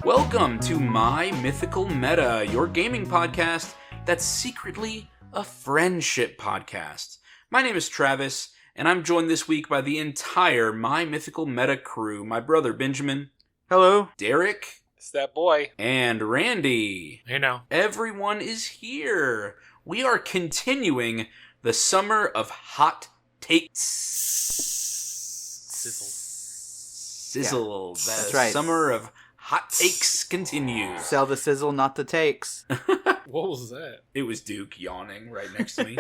Welcome to My Mythical Meta, your gaming podcast that's secretly a friendship podcast. My name is Travis, and I'm joined this week by the entire My Mythical Meta crew. My brother Benjamin. Hello. Derek. It's that boy. And Randy. Hey now. Everyone is here. We are continuing the summer of hot takes. Sizzle. Yeah, that's right. Summer of hot takes continues. Sell the sizzle, not the takes. What was that? It was Duke yawning right next to me.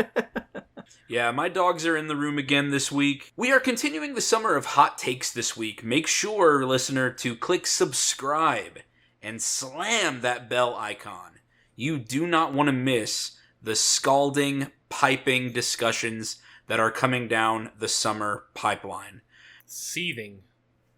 Yeah, my dogs are in the room again this week. We are continuing the summer of hot takes this week. Make sure, listener, to click subscribe and slam that bell icon. You do not want to miss the scalding, piping discussions that are coming down the summer pipeline. Seething.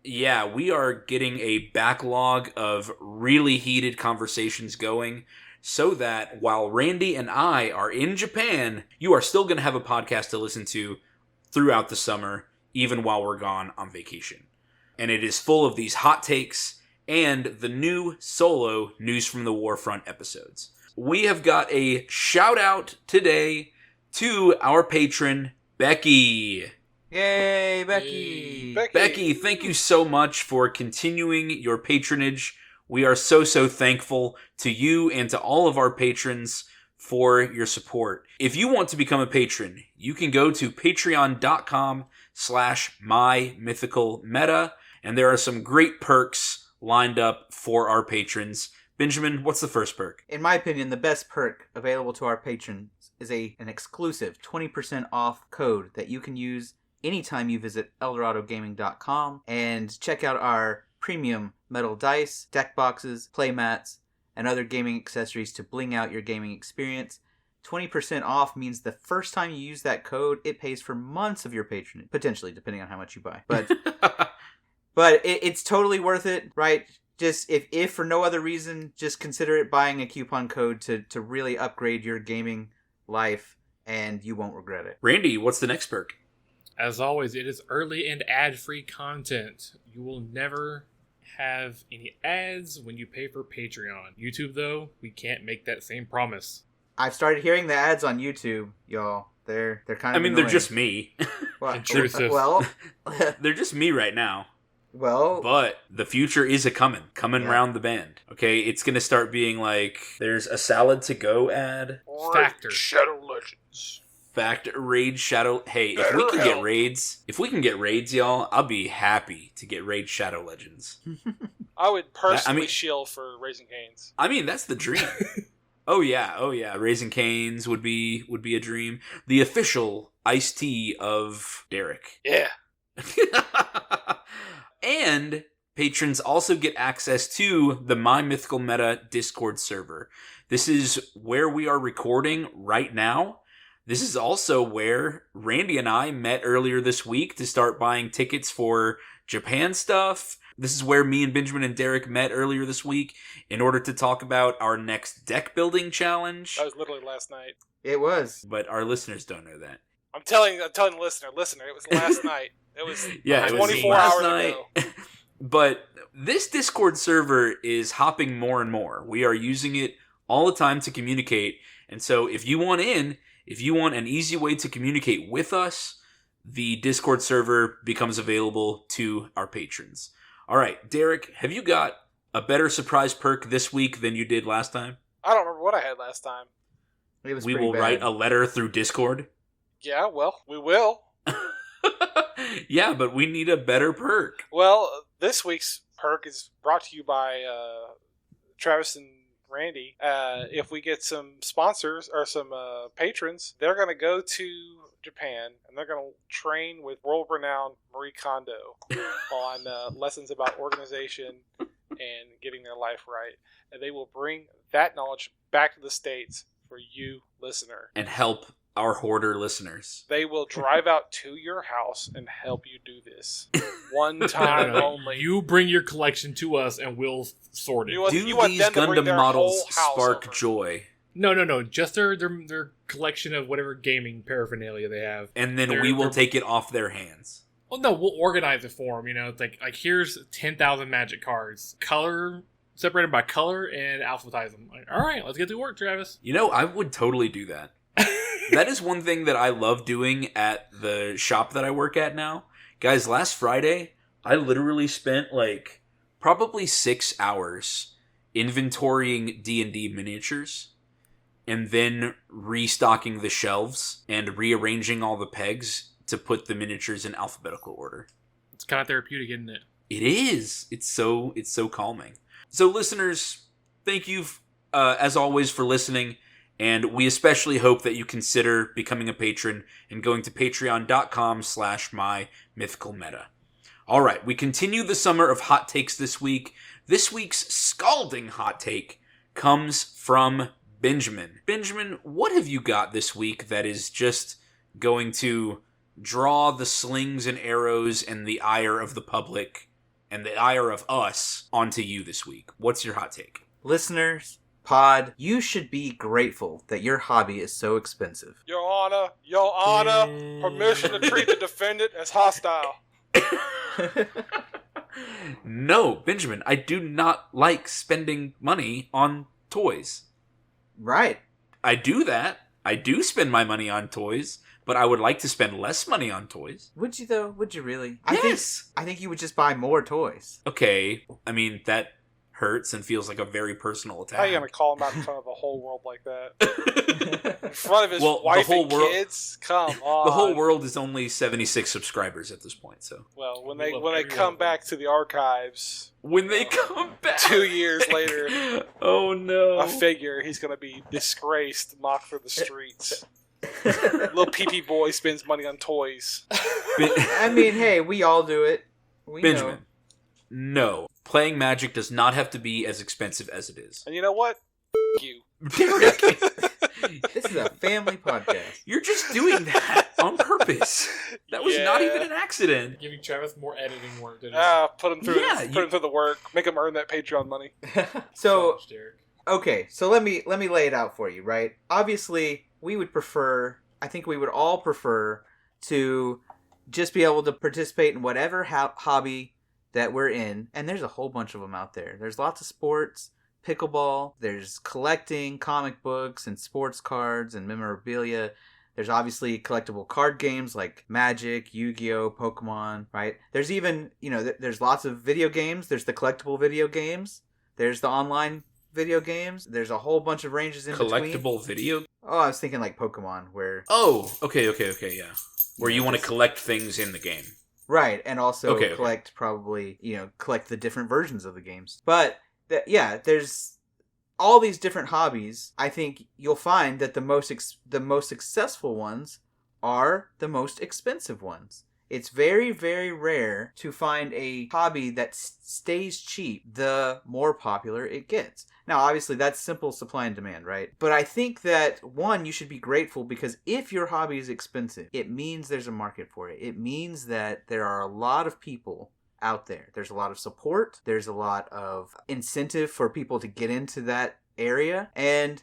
Yeah, we are getting a backlog of really heated conversations going so that while Randy and I are in Japan, you are still going to have a podcast to listen to throughout the summer, even while we're gone on vacation. And it is full of these hot takes and the new solo News from the Warfront episodes. We have got a shout out today to our patron, Becky. Yay, Becky. Becky, thank you so much for continuing your patronage. We are so thankful to you and to all of our patrons for your support. If you want to become a patron, you can go to patreon.com/mymythicalmeta, and there are some great perks lined up for our patrons. Benjamin, what's the first perk? In my opinion, the best perk available to our patrons is an exclusive 20% off code that you can use anytime you visit eldoradogaming.com and check out our premium metal dice, deck boxes, play mats, and other gaming accessories to bling out your gaming experience. 20% off means the first time you use that code, it pays for months of your patronage, potentially, depending on how much you buy. But it's totally worth it, right? Just, if for no other reason, just consider it buying a coupon code to really upgrade your gaming life, and you won't regret it. Randy, what's the next perk? As always, it is early and ad-free content. You will never have any ads when you pay for Patreon. YouTube, though, we can't make that same promise. I've started hearing the ads on YouTube, y'all. They're kind of annoying. They're just me. Intrusive. Well, they're just me right now. Well, but the future is coming round the bend. Okay, it's gonna start being like there's a salad to go ad. Factor Shadow Legends. Raid Shadow. Hey, if we can get raids, y'all, I'll be happy to get Raid Shadow Legends. I would personally shield for Raising Cane's. I mean, that's the dream. Oh yeah. Raising Cane's would be a dream. The official iced tea of Derek. Yeah. And patrons also get access to the My Mythical Meta Discord server. This is where we are recording right now. This is also where Randy and I met earlier this week to start buying tickets for Japan stuff. This is where me and Benjamin and Derek met earlier this week in order to talk about our next deck building challenge. That was literally last night. It was. But our listeners don't know that. I'm telling the listener, it was last night. It was 24 hours ago. But this Discord server is hopping more and more. We are using it all the time to communicate. And so if you want an easy way to communicate with us, the Discord server becomes available to our patrons. All right, Derek, have you got a better surprise perk this week than you did last time? I don't remember what I had last time. We will write a letter through Discord? Yeah, well, we will. Yeah, but we need a better perk. Well, this week's perk is brought to you by Travis and Randy. If we get some sponsors or some patrons, they're going to go to Japan and they're going to train with world-renowned Marie Kondo on lessons about organization and getting their life right. And they will bring that knowledge back to the States for you, listener. And help our hoarder listeners. They will drive out to your house and help you do this. One time only. You bring your collection to us and we'll sort it. Do these Gundam models spark joy? No. Just their collection of whatever gaming paraphernalia they have. And then we will take it off their hands. Well, no, we'll organize it for them. It's like here's 10,000 Magic cards, separated by color, and alphabetize them. Like, all right, let's get to work, Travis. I would totally do that. That is one thing that I love doing at the shop that I work at now. Guys, last Friday, I literally spent probably 6 hours inventorying D&D miniatures and then restocking the shelves and rearranging all the pegs to put the miniatures in alphabetical order. It's kind of therapeutic, isn't it? It is. It's so calming. So listeners, thank you as always for listening, and we especially hope that you consider becoming a patron and going to patreon.com/mymythicalmeta. All right, we continue the summer of hot takes this week. This week's scalding hot take comes from Benjamin. Benjamin, what have you got this week that is just going to draw the slings and arrows and the ire of the public and the ire of us onto you this week? What's your hot take? Listeners, pod, you should be grateful that your hobby is so expensive. Your Honor, permission to treat the defendant as hostile. No, Benjamin, I do not like spending money on toys. Right. I do that. I do spend my money on toys, but I would like to spend less money on toys. Would you, though? Would you really? Yes! I think you would just buy more toys. Okay, I mean, that hurts and feels like a very personal attack. How are you going to call him out in front of the whole world like that? In front of his wife and kids? Come on. The whole world is only 76 subscribers at this point, so. Well, when they come back to the archives... When they come back! 2 years later... Oh, no. I figure he's going to be disgraced, mocked through the streets. Little pee-pee boy spends money on toys. I mean, hey, we all do it. Benjamin, no. Playing Magic does not have to be as expensive as it is. And you know what? You. Derek! This is a family podcast. You're just doing that on purpose. That was not even an accident. Giving Travis more editing work. Put him through the work. Make him earn that Patreon money. So, okay, so let me lay it out for you, right? Obviously, we would all prefer to just be able to participate in whatever hobby that we're in, and there's a whole bunch of them out there. There's lots of sports, pickleball, there's collecting comic books and sports cards and memorabilia. There's obviously collectible card games like Magic, Yu-Gi-Oh, Pokemon, right? There's even, there's lots of video games. There's the collectible video games. There's the online video games. There's a whole bunch of ranges in between. Collectible video? Oh, I was thinking like Pokemon, where... Oh, okay, yeah. Where you want to collect things in the game. Right, and also collect the different versions of the games. But, there's all these different hobbies. I think you'll find that the most successful ones are the most expensive ones. It's very, very rare to find a hobby that stays cheap the more popular it gets. Now, obviously, that's simple supply and demand, right? But I think that, one, you should be grateful because if your hobby is expensive, it means there's a market for it. It means that there are a lot of people out there. There's a lot of support. There's a lot of incentive for people to get into that area. And,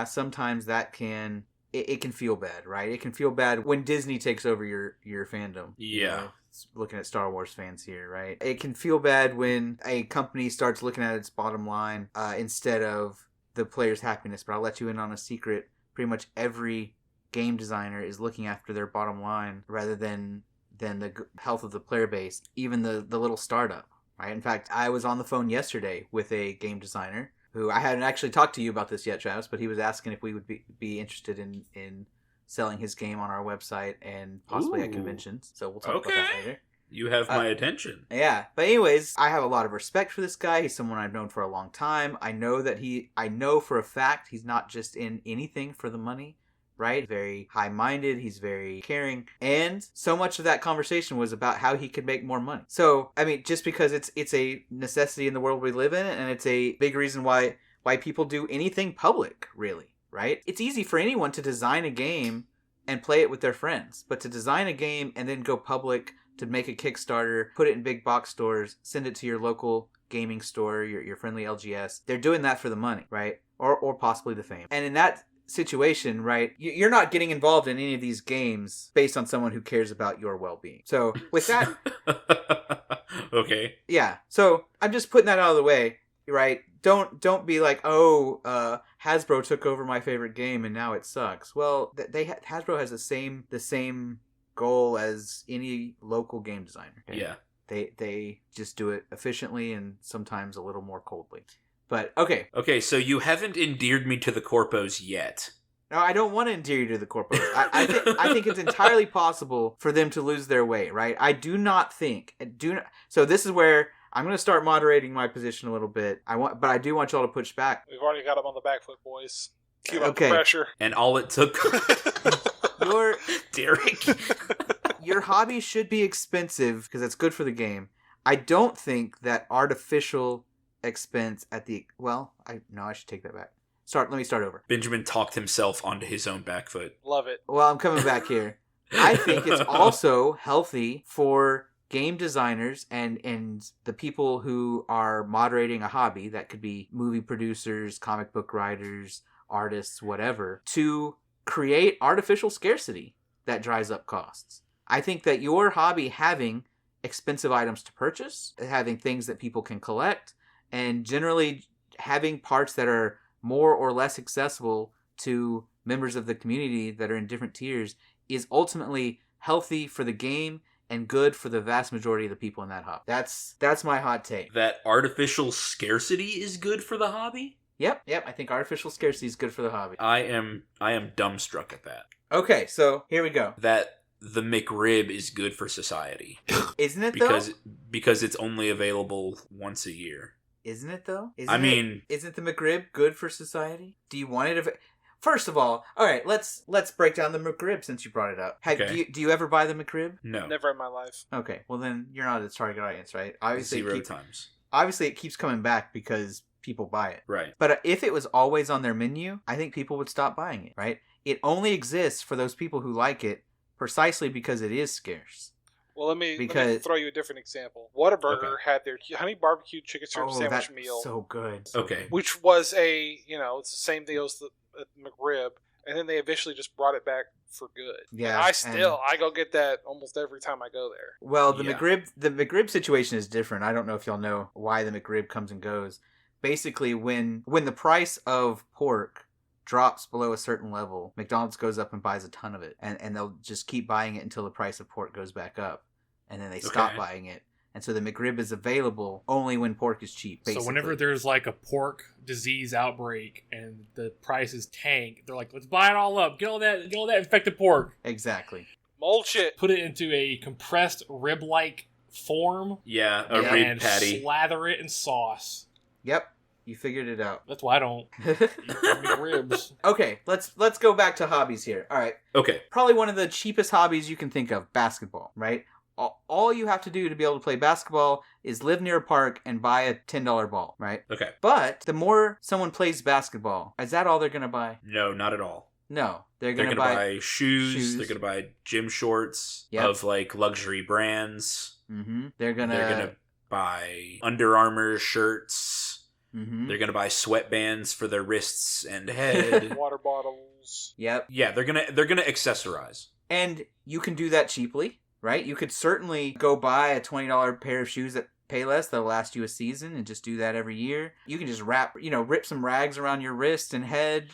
sometimes that can... It can feel bad, right? It can feel bad when Disney takes over your fandom. Yeah. Looking at Star Wars fans here, right? It can feel bad when a company starts looking at its bottom line instead of the player's happiness. But I'll let you in on a secret. Pretty much every game designer is looking after their bottom line rather than the health of the player base, even the little startup, right? In fact, I was on the phone yesterday with a game designer who I hadn't actually talked to you about this yet, Travis, but he was asking if we would be interested in selling his game on our website and possibly at conventions. So we'll talk about that later. You have my attention. Yeah. But anyways, I have a lot of respect for this guy. He's someone I've known for a long time. I know for a fact he's not just in anything for the money. Right? Very high-minded. He's very caring. And so much of that conversation was about how he could make more money. So, I mean, just because it's a necessity in the world we live in, and it's a big reason why people do anything public, really, right? It's easy for anyone to design a game and play it with their friends. But to design a game and then go public, to make a Kickstarter, put it in big box stores, send it to your local gaming store, your friendly LGS, they're doing that for the money, right? or possibly the fame. And in that situation, right, you're not getting involved in any of these games based on someone who cares about your well-being. So with that, okay. yeah. So I'm just putting that out of the way, right? Don't be like, Hasbro took over my favorite game and now it sucks. Well, Hasbro has the same goal as any local game designer. Okay? Yeah. They just do it efficiently and sometimes a little more coldly. But okay. Okay, so you haven't endeared me to the corpos yet. No, I don't want to endear you to the corpos. I think it's entirely possible for them to lose their way, right? I do not think. So this is where I'm going to start moderating my position a little bit. But I do want y'all to push back. We've already got them on the back foot, boys. Keep up the pressure. And all it took... Derek. Your hobby should be expensive because it's good for the game. I don't think that artificial expense at the... Well, I should take that back. Let me start over. Benjamin talked himself onto his own back foot. Love it. Well, I'm coming back here. I think it's also healthy for game designers and the people who are moderating a hobby, that could be movie producers, comic book writers, artists, whatever, to create artificial scarcity that drives up costs. I think that your hobby having expensive items to purchase, having things that people can collect, and generally having parts that are more or less accessible to members of the community that are in different tiers is ultimately healthy for the game and good for the vast majority of the people in that hobby. That's my hot take. That artificial scarcity is good for the hobby? Yep. I think artificial scarcity is good for the hobby. I am dumbstruck at that. Okay, so here we go. That the McRib is good for society. Isn't it though? Because it's only available once a year. Isn't it though? Isn't the McRib good for society? Do you want it? First of all right, let's break down the McRib since you brought it up. Okay. Do you ever buy the McRib? No. Never in my life. Okay, well then you're not its target audience, right? Zero times. Obviously, it keeps coming back because people buy it. Right. But if it was always on their menu, I think people would stop buying it, right? It only exists for those people who like it precisely because it is scarce. Well, let me throw you a different example. Whataburger had their honey barbecue chicken strip sandwich meal. So good. Okay. Which was it's the same deal as the McRib, and then they eventually just brought it back for good. Yeah. And I go get that almost every time I go there. Well, the McRib situation is different. I don't know if y'all know why the McRib comes and goes. Basically, when the price of pork drops below a certain level, McDonald's goes up and buys a ton of it, and they'll just keep buying it until the price of pork goes back up, and then they stop buying it. And so the McRib is available only when pork is cheap, basically. So whenever there's like a pork disease outbreak and the prices tank, they're like, let's buy it all up. Get all that infected pork. Exactly. Mold shit. Put it into a compressed rib-like form. Yeah, a rib patty. And slather it in sauce. Yep. You figured it out. That's why I don't eat McRibs. Okay, let's go back to hobbies here. All right. Okay. Probably one of the cheapest hobbies you can think of, basketball, right? All you have to do to be able to play basketball is live near a park and buy a $10 ball, right? Okay. But the more someone plays basketball, is that all they're going to buy? No, not at all. No. They're going to buy shoes. They're going to buy gym shorts of like luxury brands. Mm-hmm. They're going to buy Under Armour shirts. Mm-hmm. They're going to buy sweatbands for their wrists and head. Water bottles. Yep. Yeah, they're going to accessorize. And you can do that cheaply. Right? You could certainly go buy a $20 pair of shoes at Payless that'll last you a season and just do that every year. You can just rip some rags around your wrist and head,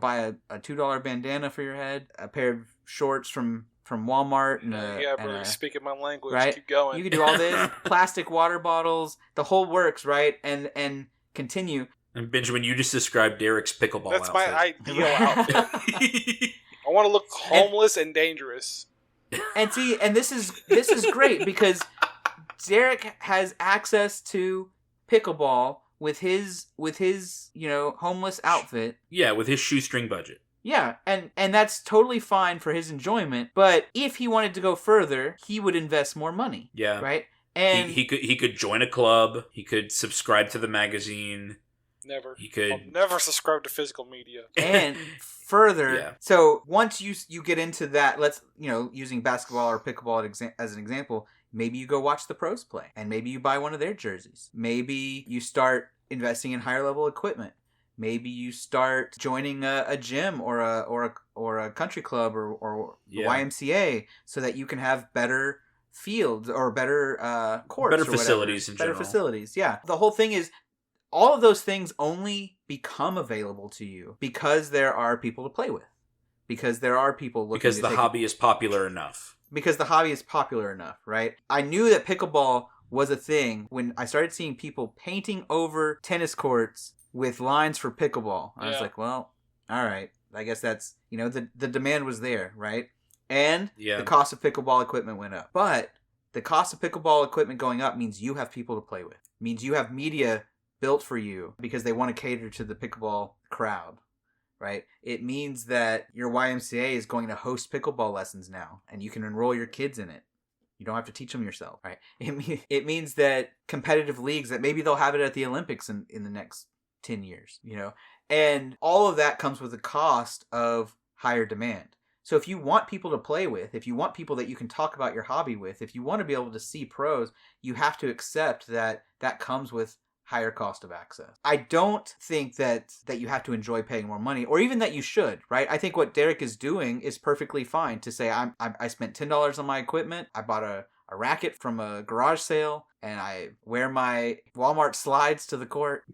buy a $2 bandana for your head, a pair of shorts from Walmart. Bro, speaking my language. Right? Keep going. You can do all this. Plastic water bottles, the whole works, right? And continue. And Benjamin, you just described Derek's pickleball That's outfit. my ideal outfit. I want to look homeless and dangerous. And see, and this is great because Derek has access to pickleball with his homeless outfit. Yeah, with his shoestring budget. Yeah, and that's totally fine for his enjoyment. But if he wanted to go further, he would invest more money. Yeah, right. And he could join a club. He could subscribe to the magazine. Never. I'll never subscribe to physical media. And further, yeah. So once you get into that, let's using basketball or pickleball as an example, maybe you go watch the pros play, and maybe you buy one of their jerseys. Maybe you start investing in higher level equipment. Maybe you start joining a gym or a country club or the YMCA so that you can have better fields or better courts, better or facilities whatever. in Better general. facilities. Yeah. The whole thing is, all of those things only become available to you because there are people to play with. Because there are people looking because to the take hobby is popular enough. Because the hobby is popular enough, right? I knew that pickleball was a thing when I started seeing people painting over tennis courts with lines for pickleball. I was like, well, all right. I guess that's, the demand was there, right? And the cost of pickleball equipment went up. But the cost of pickleball equipment going up means you have people to play with. Means you have media built for you because they want to cater to the pickleball crowd, right? It means that your YMCA is going to host pickleball lessons now, and you can enroll your kids in it. You don't have to teach them yourself, right? It means that competitive leagues, that maybe they'll have it at the Olympics in the next 10 years, And all of that comes with the cost of higher demand. So if you want people to play with, if you want people that you can talk about your hobby with, if you want to be able to see pros, you have to accept that comes with higher cost of access. I don't think that you have to enjoy paying more money, or even that you should, right? I think what Derek is doing is perfectly fine to say, I spent $10 on my equipment, I bought a racket from a garage sale, and I wear my Walmart slides to the court,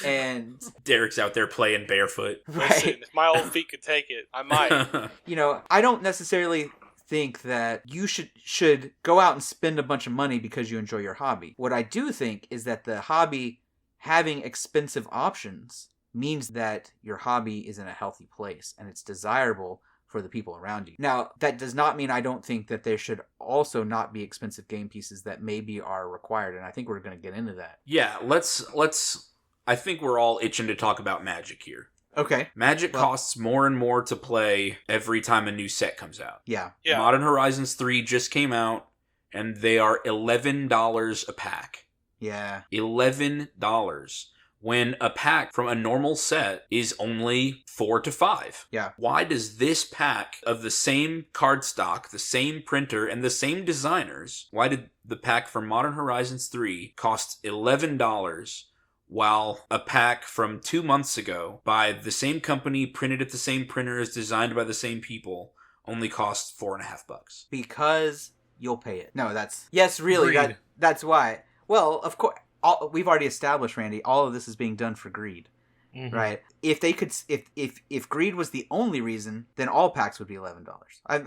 and Derek's out there playing barefoot. right? Listen, if my old feet could take it, I might. I don't necessarily think that you should go out and spend a bunch of money because you enjoy your hobby. What I do think is that the hobby having expensive options means that your hobby is in a healthy place and it's desirable for the people around you. Now, that does not mean I don't think that there should also not be expensive game pieces that maybe are required, and I think we're going to get into that. Yeah, let's I think we're all itching to talk about Magic here. Okay. Magic costs more and more to play every time a new set comes out. Yeah. Modern Horizons 3 just came out, and they are $11 a pack. Yeah. $11. When a pack from a normal set is only 4 to 5. Yeah. Why does this pack of the same cardstock, the same printer, and the same designers, why did the pack from Modern Horizons 3 cost $11 while a pack from 2 months ago by the same company, printed at the same printers, designed by the same people, only cost $4.50? Because you'll pay it. No, yes, really. That's why. Well, of course, we've already established, Randy, all of this is being done for greed, right? If they could, if greed was the only reason, then all packs would be $11.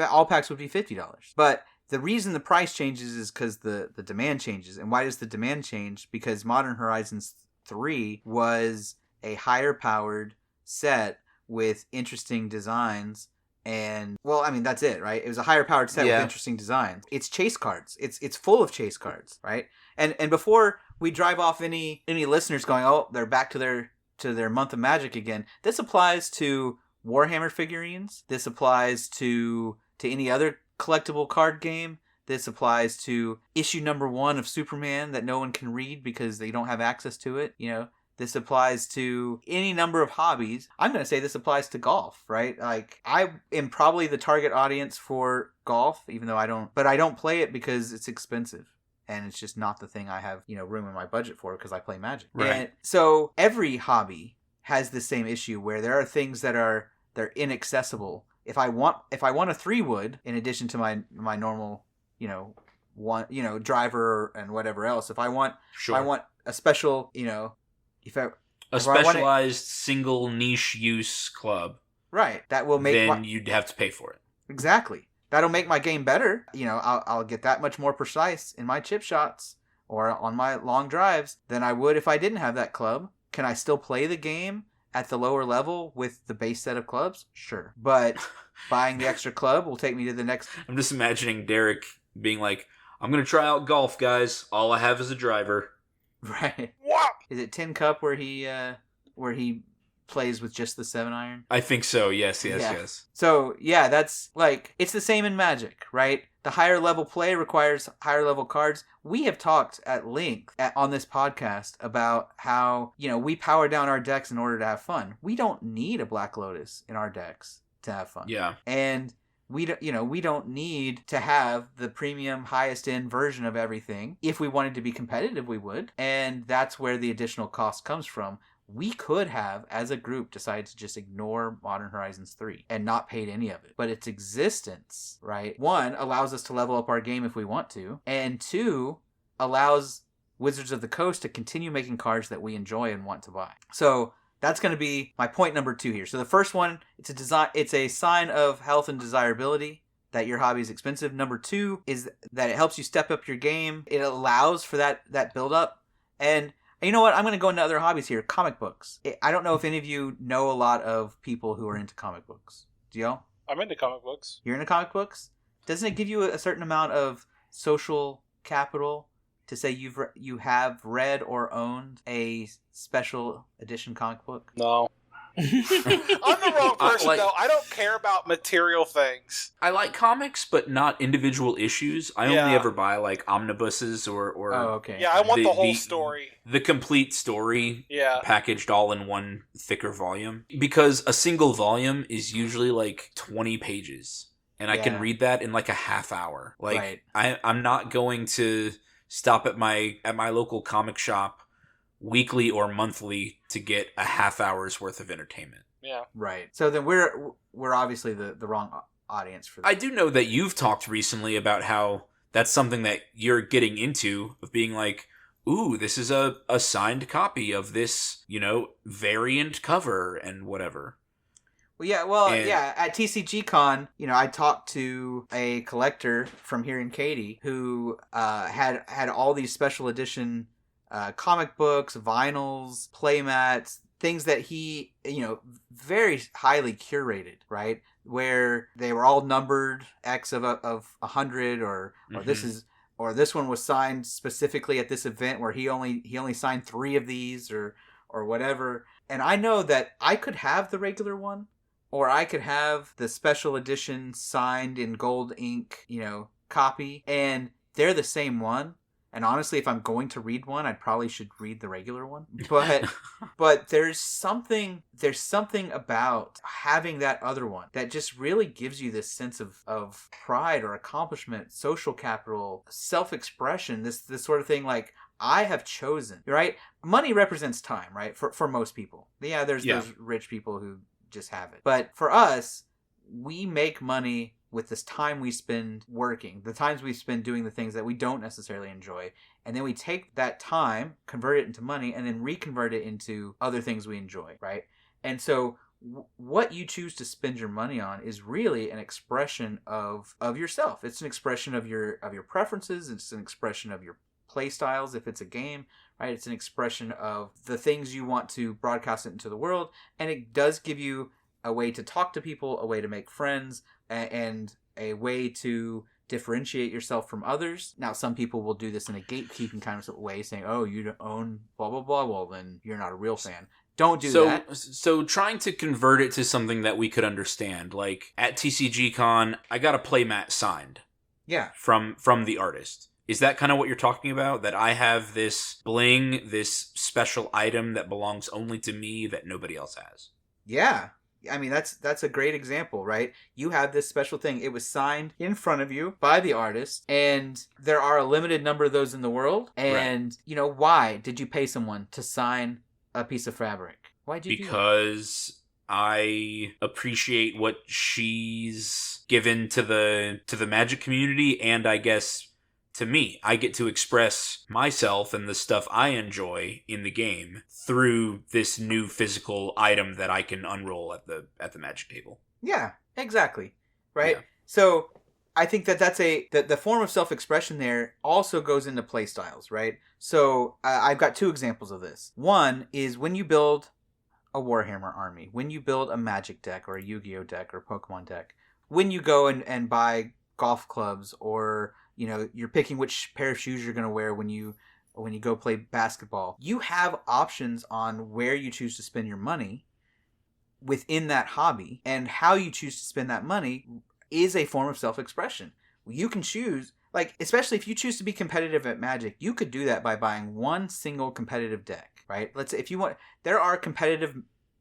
All packs would be $50. But the reason the price changes is because the demand changes. And why does the demand change? Because Modern Horizons 3 was a higher powered set with interesting designs, and that's it, right? It was a higher powered set with interesting designs. It's chase cards. It's full of chase cards, right? And before we drive off any listeners going, oh, they're back to their month of Magic again, this applies to Warhammer figurines. This applies to any other collectible card game. This applies to issue number 1 of Superman that no one can read because they don't have access to it. This applies to any number of hobbies. I'm going to say this applies to golf, right? Like, I am probably the target audience for golf, even though I don't play it because it's expensive. And it's just not the thing I have, room in my budget for because I play Magic. Right. And so every hobby has the same issue where there are things they're inaccessible. If I want a 3-wood in addition to my normal, driver and whatever else, if I want a special, specialized single niche use club, right, that will make you'd have to pay for it. Exactly. That'll make my game better. I'll get that much more precise in my chip shots or on my long drives than I would if I didn't have that club. Can I still play the game at the lower level with the base set of clubs? Sure. But buying the extra club will take me to the next... I'm just imagining Derek being like, I'm going to try out golf, guys. All I have is a driver. Right. What? Is it Tin Cup where he plays with just the 7-iron? I think so. Yes. So, yeah, that's it's the same in Magic, right? The higher level play requires higher level cards. We have talked at length on this podcast about how, we power down our decks in order to have fun. We don't need a Black Lotus in our decks to have fun. Yeah. And we don't need to have the premium highest end version of everything. If we wanted to be competitive, we would. And that's where the additional cost comes from. we could have, as a group, decided to just ignore Modern Horizons 3 and not paid any of it. But its existence, right, one, allows us to level up our game if we want to, and two, allows Wizards of the Coast to continue making cards that we enjoy and want to buy. So that's going to be my point number 2 here. So the first one, it's a sign of health and desirability that your hobby is expensive. Number 2 is that it helps you step up your game. It allows for that build up. And you know what? I'm going to go into other hobbies here. Comic books. I don't know if any of you know a lot of people who are into comic books. Do you? I'm into comic books. You're into comic books? Doesn't it give you a certain amount of social capital to say you have read or owned a special edition comic book? No. I'm the wrong person, though. I don't care about material things. I like comics, but not individual issues. I only ever buy like omnibuses or oh, okay. Yeah, I want the whole story. The complete story Yeah. packaged all in one thicker volume. Because a single volume is usually like 20 pages. And I can read that in like a half hour. Like I'm not going to stop at my local comic shop weekly or monthly to get a half hour's worth of entertainment. Yeah. Right. So then we're obviously the wrong audience for that. I do know that you've talked recently about how that's something that you're getting into, of being like, ooh, this is a signed copy of this, variant cover and whatever. Well, at TCG Con, I talked to a collector from here in Katy who had all these special edition comic books, vinyls, playmats, things that he, very highly curated, right? Where they were all numbered X of 100, or this one was signed specifically at this event where he only signed 3 of these or whatever. And I know that I could have the regular one, or I could have the special edition signed in gold ink, copy, and they're the same one. And honestly, if I'm going to read one, I probably should read the regular one. But there's something about having that other one that just really gives you this sense of pride or accomplishment, social capital, self-expression, this sort of thing. Like, I have chosen, right? Money represents time, right? For most people. Yeah, there's rich people who just have it. But for us, we make money with this time we spend working, the times we spend doing the things that we don't necessarily enjoy. And then we take that time, convert it into money, and then reconvert it into other things we enjoy, right? And so what you choose to spend your money on is really an expression of yourself. It's an expression of your preferences. It's an expression of your play styles if it's a game, right? It's an expression of the things you want to broadcast it into the world. And it does give you a way to talk to people, a way to make friends, and a way to differentiate yourself from others. Now, some people will do this in a gatekeeping kind of way, saying, oh, you don't own blah, blah, blah. Well, then you're not a real fan. Don't do that. So trying to convert it to something that we could understand, like at TCG Con, I got a playmat signed. Yeah. From the artist. Is that kind of what you're talking about? That I have this bling, this special item that belongs only to me that nobody else has? Yeah. I mean, that's a great example, right? You have this special thing. It was signed in front of you by the artist, and there are a limited number of those in the world. And, why did you pay someone to sign a piece of fabric? Why'd you do that? Because I appreciate what she's given to the Magic community, and I guess to me, I get to express myself and the stuff I enjoy in the game through this new physical item that I can unroll at the Magic table. Yeah, exactly. Right? Yeah. So I think that's the form of self-expression there also goes into play styles, right? So I've got 2 examples of this. One is when you build a Warhammer army, when you build a Magic deck or a Yu-Gi-Oh deck or Pokemon deck, when you go and buy golf clubs, or you're picking which pair of shoes you're going to wear when you go play basketball. You have options on where you choose to spend your money within that hobby, and how you choose to spend that money is a form of self-expression. You can choose, like, especially if you choose to be competitive at Magic, you could do that by buying one single competitive deck, right? Let's say if you want, there are competitive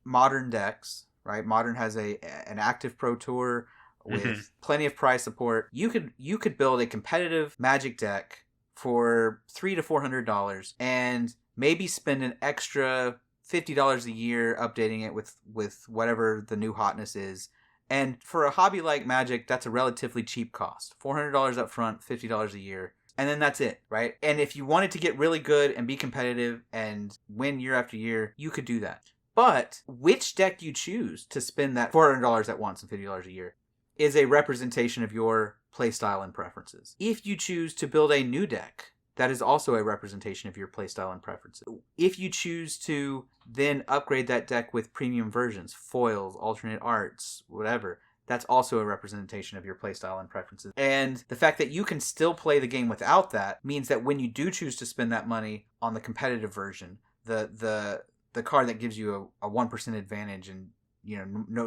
Modern decks, right? Modern has an active Pro Tour with plenty of prize support. You could build a competitive Magic deck for $300 to $400 and maybe spend an extra $50 a year, updating it with whatever the new hotness is. And for a hobby like Magic, that's a relatively cheap cost. $400 up front, $50 a year. And then that's it, right? And if you wanted to get really good and be competitive and win year after year, you could do that. But which deck you choose to spend that $400 at once and $50 a year is a representation of your playstyle and preferences. If you choose to build a new deck, that is also a representation of your playstyle and preferences. If you choose to then upgrade that deck with premium versions, foils, alternate arts, whatever, that's also a representation of your playstyle and preferences. And the fact that you can still play the game without that means that when you do choose to spend that money on the competitive version, the card that gives you a 1% advantage and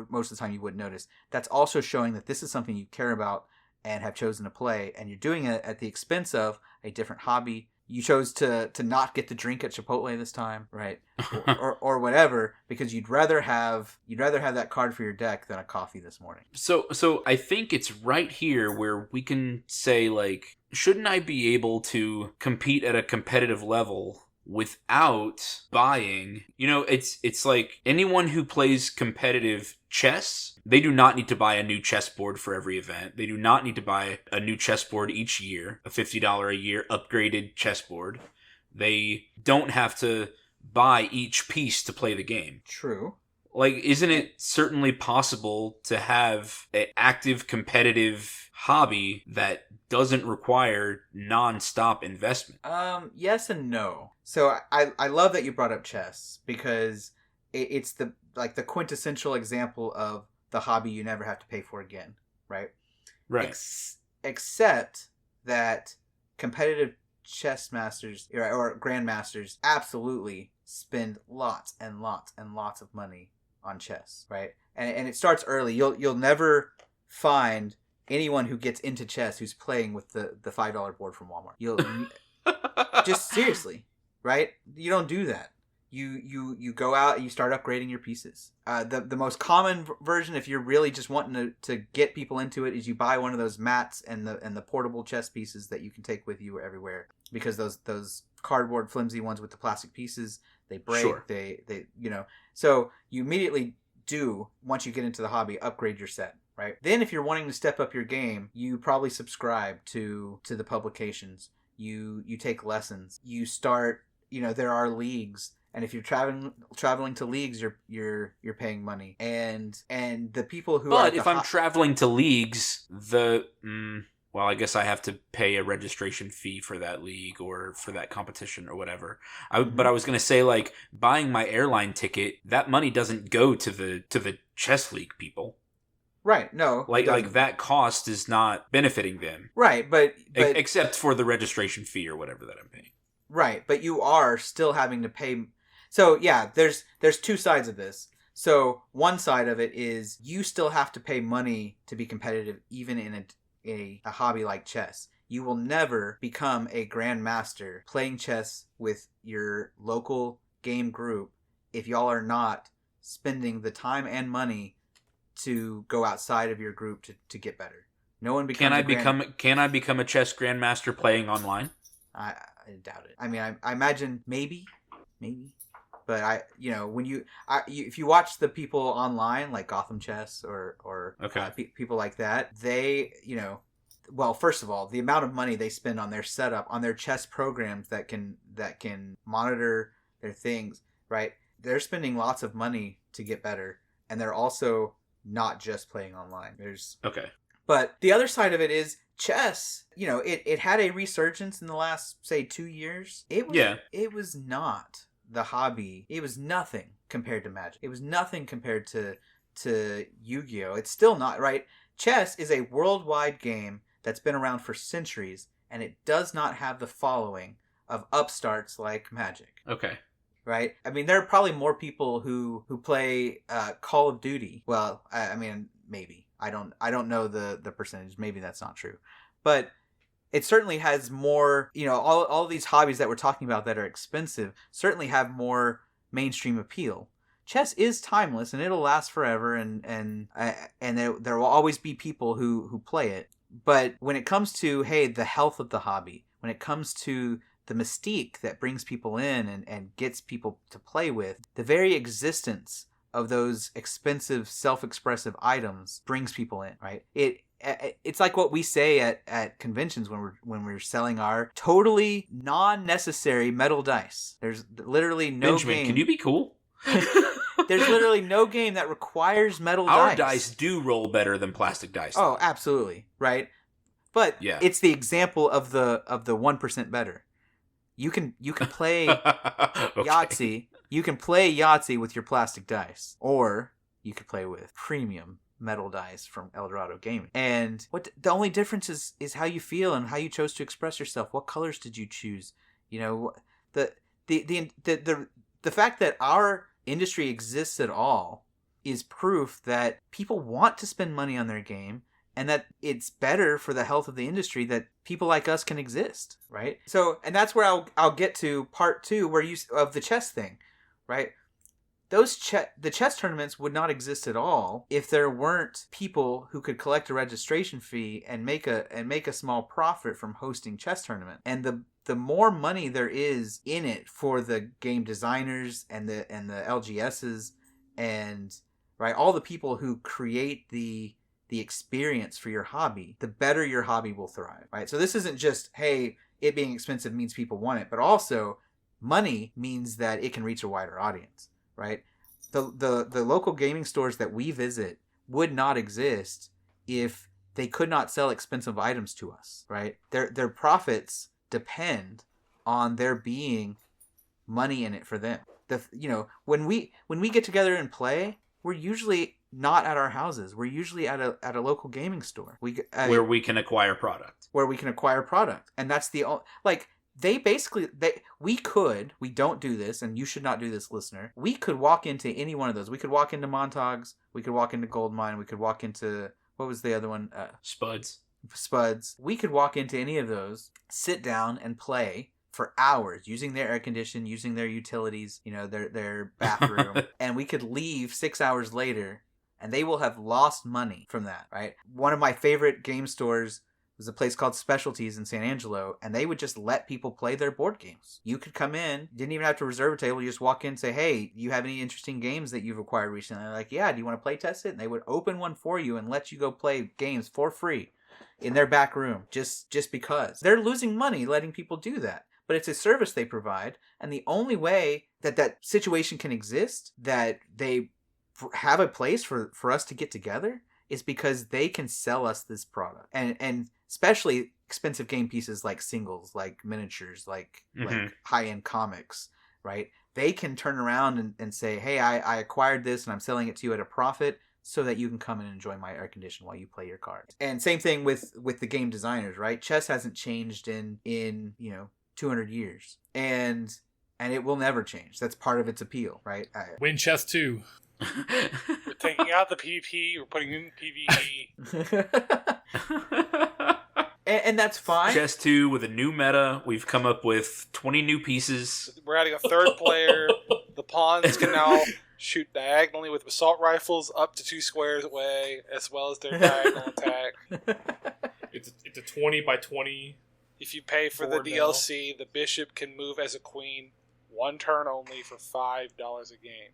most of the time you wouldn't notice, that's also showing that this is something you care about and have chosen to play, and you're doing it at the expense of a different hobby. You chose to not get the drink at Chipotle this time, right? or whatever, because you'd rather have that card for your deck than a coffee this morning. So I think it's right here where we can say, like, shouldn't I be able to compete at a competitive level without buying? It's like anyone who plays competitive chess, they do not need to buy a new chessboard for every event. They do not need to buy a new chessboard each year, a $50 a year upgraded chessboard. They don't have to buy each piece to play the game. True. Like, isn't it certainly possible to have an active competitive hobby that doesn't require non-stop investment? Yes and no. So I love that you brought up chess, because it's the quintessential example of the hobby you never have to pay for again, right? Right. Except that competitive chess masters or grandmasters absolutely spend lots and lots and lots of money on chess, right? And it starts early. You'll never find anyone who gets into chess who's playing with the $5 board from Walmart. You'll just seriously, right? You don't do that. You go out and you start upgrading your pieces. The most common version, if you're really just wanting to get people into it, is you buy one of those mats and the portable chess pieces that you can take with you everywhere. Because those cardboard flimsy ones with the plastic pieces, they break. Sure. They so you immediately do, once you get into the hobby, upgrade your set. Right? Then if you're wanting to step up your game, you probably subscribe to the publications. You take lessons. You start, there are leagues. And if you're traveling to leagues, you're paying money. And the people who But if I'm traveling to leagues, well, I guess I have to pay a registration fee for that league or for that competition or whatever. But I was going to say, like, buying my airline ticket, that money doesn't go to the chess league people. Right, no. Like that cost is not benefiting them. Right, but except for the registration fee or whatever that I'm paying. Right, but you are still having to pay. So, yeah, there's two sides of this. So, one side of it is you still have to pay money to be competitive even in a hobby like chess. You will never become a grandmaster playing chess with your local game group if y'all are not spending the time and money to go outside of your group to get better. No one becomes Can I become a chess grandmaster playing online? I doubt it. I mean, I imagine maybe, but if you watch the people online like Gotham Chess or people like that, they, well, first of all, the amount of money they spend on their setup, on their chess programs that can monitor their things, right? They're spending lots of money to get better, and they're also not just playing online. But the other side of it is chess. It had a resurgence in the last, say, 2 years. It was not the hobby. It was nothing compared to Magic. It was nothing compared to Yu-Gi-Oh! It's still not, right? Chess is a worldwide game that's been around for centuries, and it does not have the following of upstarts like Magic. Okay. Right? I mean, there are probably more people who play Call of Duty. Well, I mean, maybe. I don't know the percentage. Maybe that's not true. But it certainly has more, all these hobbies that we're talking about that are expensive certainly have more mainstream appeal. Chess is timeless and it'll last forever, and there will always be people who play it. But when it comes to, hey, the health of the hobby, when it comes to the mystique that brings people in and gets people to play with, the very existence of those expensive self-expressive items brings people in, right? It's like what we say at conventions when we're selling our totally non-necessary metal dice. There's literally no Benjamin, game. can you be cool? There's literally no game that requires metal dice. Our dice do roll better than plastic dice. Oh, absolutely, right? But it's the example of the 1% better. You can play Yahtzee. You can play Yahtzee with your plastic dice, or you could play with premium metal dice from Eldorado Gaming. And the only difference is how you feel and how you chose to express yourself. What colors did you choose? You know, the fact that our industry exists at all is proof that people want to spend money on their game, and that it's better for the health of the industry that people like us can exist, right? So, and that's where I'll get to part 2 of the chess thing, right? The chess tournaments would not exist at all if there weren't people who could collect a registration fee and make a small profit from hosting chess tournament. And the more money there is in it for the game designers and the LGSs and right all the people who create the experience for your hobby, the better your hobby will thrive, right? So this isn't just, hey, it being expensive means people want it, but also money means that it can reach a wider audience, right? The local gaming stores that we visit would not exist if they could not sell expensive items to us, right? Their profits depend on there being money in it for them. When we get together and play, we're usually not at our houses. We're usually at a local gaming store. Where we can acquire product. And that's the we don't do this, and you should not do this, listener. We could walk into any one of those. We could walk into Montauk's, we could walk into Goldmine, we could walk into, what was the other one? Spuds. We could walk into any of those, sit down and play for hours using their air condition, using their utilities, their bathroom, and we could leave 6 hours later and they will have lost money from that, right? One of my favorite game stores was a place called Specialties in San Angelo, and they would just let people play their board games. You could come in, didn't even have to reserve a table, you just walk in and say, hey, do you have any interesting games that you've acquired recently? And they're like, yeah, do you want to play test it? And they would open one for you and let you go play games for free in their back room, just because. They're losing money letting people do that. But it's a service they provide, and the only way that situation can exist, that they have a place for us to get together, is because they can sell us this product. And especially expensive game pieces like singles, like miniatures, like high-end comics, right? They can turn around and say, hey, I acquired this and I'm selling it to you at a profit so that you can come and enjoy my air condition while you play your cards. And same thing with the game designers, right? Chess hasn't changed in 200 years. And it will never change. That's part of its appeal, right? Win chess 2. We're taking out the PvP, we're putting in PvE. and that's fine. Chess 2 with a new meta. We've come up with 20 new pieces. We're adding a third player. The pawns can now shoot diagonally with assault rifles up to 2 squares away, as well as their diagonal attack. It's a 20 by 20. If you pay for the DLC, the bishop can move as a queen 1 turn only for $5 a game.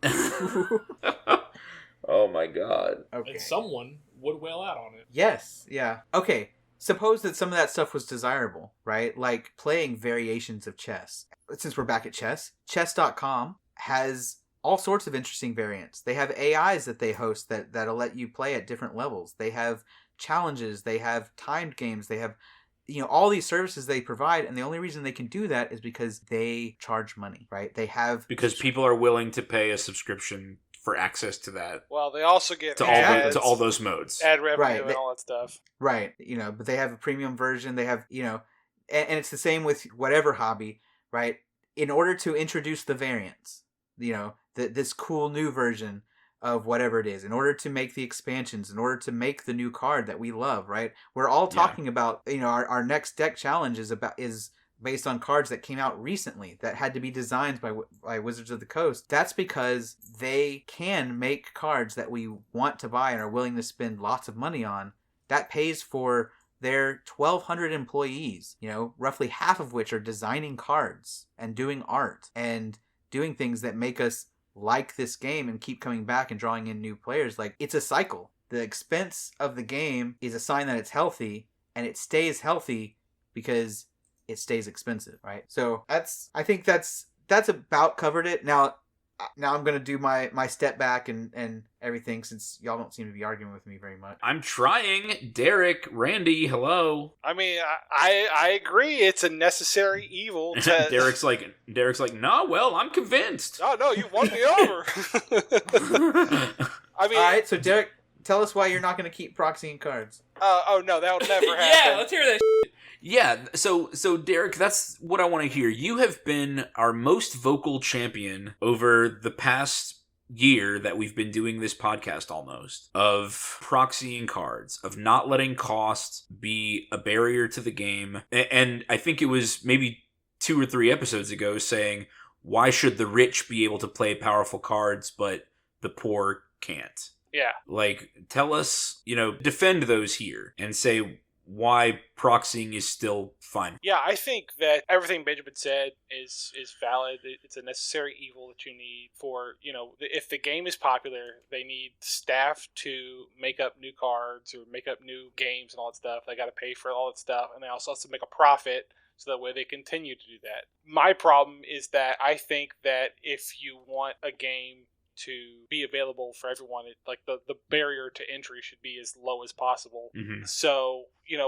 Oh my god. Okay. And someone would wail out on it. Yes, yeah. Okay, suppose that some of that stuff was desirable, right? Like playing variations of chess. Since we're back at chess, chess.com has all sorts of interesting variants. They have AIs that they host that'll let you play at different levels. They have challenges, they have timed games, they have all these services they provide, and the only reason they can do that is because they charge money, right? Because people are willing to pay a subscription for access to that. Well, they also get to all those modes, ad revenue, and all that stuff. Right. But they have a premium version. They have, and it's the same with whatever hobby, right? In order to introduce the variants, this cool new version of whatever it is, in order to make the expansions, in order to make the new card that we love, right? We're all talking about, our next deck challenge is based on cards that came out recently that had to be designed by Wizards of the Coast. That's because they can make cards that we want to buy and are willing to spend lots of money on. That pays for their 1,200 employees, roughly half of which are designing cards and doing art and doing things that make us like this game and keep coming back and drawing in new players. Like, it's a cycle. The expense of the game is a sign that it's healthy, and it stays healthy because it stays expensive, right? So I think that's about covered it. Now I'm going to do my step back and everything, since y'all don't seem to be arguing with me very much. I'm trying. Derek, Randy, hello. I mean, I agree. It's a necessary evil. Derek's like, no, well, I'm convinced. Oh, no, you won me over. I mean, all right, so Derek, tell us why you're not going to keep proxying cards. Oh, no, that'll never happen. Yeah, let's hear that. Yeah, so Derek, that's what I want to hear. You have been our most vocal champion over the past year that we've been doing this podcast, almost, of proxying cards, of not letting costs be a barrier to the game. And I think it was maybe 2 or 3 episodes ago saying, why should the rich be able to play powerful cards, but the poor can't? Yeah. Like, tell us, defend those here and say why proxying is still fun. Yeah, I think that everything Benjamin said is valid. It's a necessary evil that you need for, if the game is popular, they need staff to make up new cards or make up new games and all that stuff. They got to pay for all that stuff, and they also have to make a profit so that way they continue to do that. My problem is that I think that if you want a game to be available for everyone, like the barrier to entry should be as low as possible. Mm-hmm. So,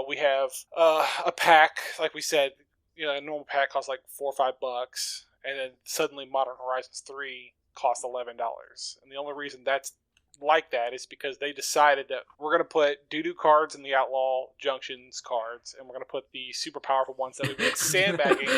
we have a pack, like we said, a normal pack costs like $4 or $5, and then suddenly Modern Horizons 3 costs $11. And the only reason that's like that is because they decided that we're going to put doo-doo cards in the Outlaw Junctions cards, and we're going to put the super powerful ones that we've been sandbagging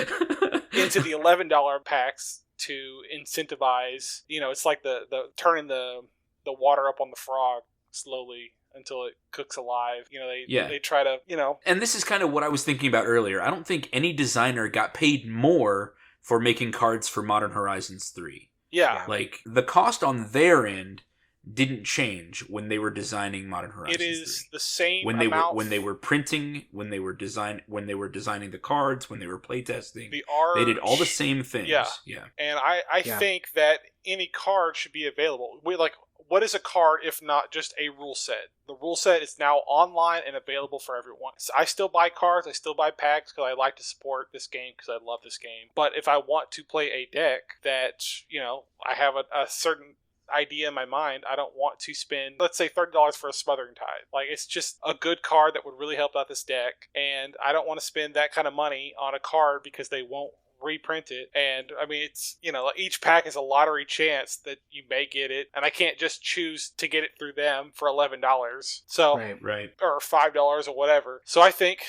into the $11 packs to incentivize, it's like the turning the water up on the frog slowly until it cooks alive. They try to, And this is kind of what I was thinking about earlier. I don't think any designer got paid more for making cards for Modern Horizons 3. Yeah. Like, the cost on their end didn't change when they were designing Modern Horizons 3. It is the same when amount. When they were printing, when they were designing the cards, when they were playtesting. The art. They did all the same things. Yeah. And I think that any card should be available. What is a card if not just a rule set? The rule set is now online and available for everyone. So I still buy cards, I still buy packs because I like to support this game because I love this game. But if I want to play a deck that, I have a certain idea in my mind, I don't want to spend, let's say, $30 for a Smothering Tide. Like, it's just a good card that would really help out this deck, and I don't want to spend that kind of money on a card because they won't reprint it. And I mean, it's, each pack is a lottery chance that you may get it, and I can't just choose to get it through them for $11. So right. Or $5 or whatever. So I think,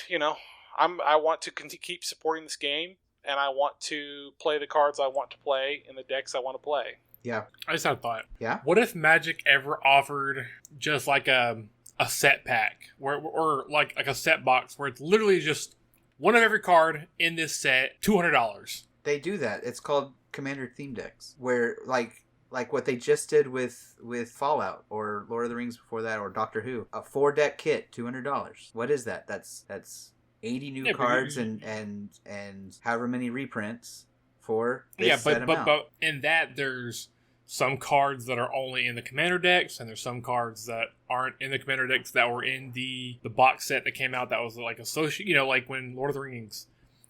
I want to keep supporting this game, and I want to play the cards I want to play in the decks I want to play. Yeah. I just had a thought. Yeah? What if Magic ever offered just like a set pack or like a set box where it's literally just one of every card in this set, $200? They do that. It's called Commander Theme Decks, where like what they just did with Fallout or Lord of the Rings before that, or Doctor Who. A 4-deck kit, $200. What is that? That's 80 new cards and however many reprints for this set amount. But in that there's some cards that are only in the Commander decks, and there's some cards that aren't in the Commander decks that were in the box set that came out that was like associated, like when Lord of the Rings,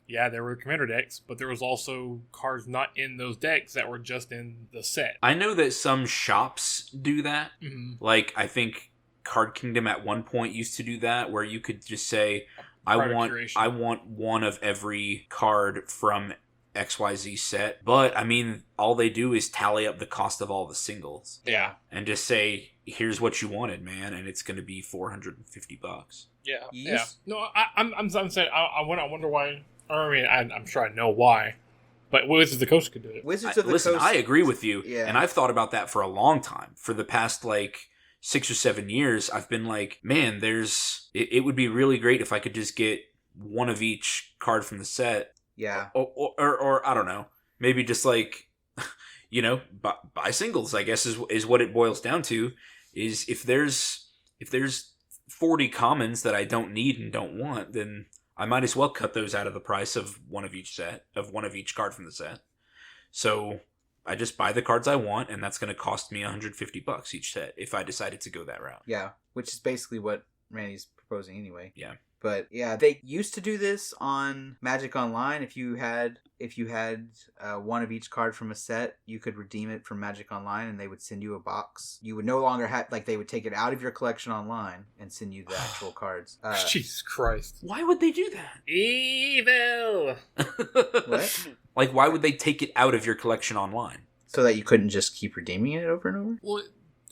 there were Commander decks, but there was also cards not in those decks that were just in the set. I know that some shops do that. Mm-hmm. Like, I think Card Kingdom at one point used to do that, where you could just say, I want one of every card from XYZ set. But I mean, all they do is tally up the cost of all the singles. Yeah. And just say, here's what you wanted, man, and it's going to be $450. Yeah. Yes. Yeah. No, I'm saying I wonder why. I mean, I'm sure I know why, but Wizards of the Coast could do it. Wizards of the Listen, Coast. I agree with you, Yeah. and I've thought about that for a long time. For the past 6 or 7 years, I've been like, man, it would be really great if I could just get one of each card from the set. Yeah. Or I don't know, maybe just buy singles, I guess is what it boils down to. Is if there's 40 commons that I don't need and don't want, then I might as well cut those out of the price of one of each card from the set. So I just buy the cards I want, and that's going to cost me $150 each set if I decided to go that route. Yeah, which is basically what Randy's proposing anyway. Yeah. But yeah, they used to do this on Magic Online. If you had one of each card from a set, you could redeem it from Magic Online, and they would send you a box. You would no longer have they would take it out of your collection online and send you the actual cards. Jesus Christ! Why would they do that? Evil. What? Like, why would they take it out of your collection online? So that you couldn't just keep redeeming it over and over? Well,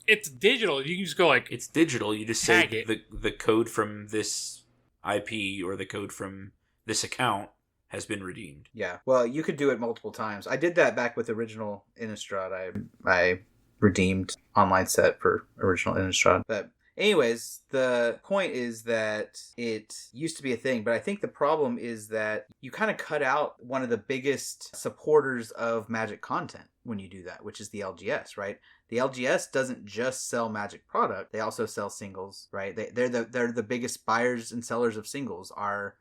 it's digital. You can just go like It's digital. You just say Tag it. the code from this IP or the code from this account has been redeemed. Yeah. Well, you could do it multiple times. I did that back with original Innistrad. I redeemed online set for original Innistrad. But anyways, the point is that it used to be a thing, but I think the problem is that you kind of cut out one of the biggest supporters of Magic content when you do that, which is the LGS, right? The LGS doesn't just sell Magic product; they also sell singles, right? They're the biggest buyers and sellers of singles are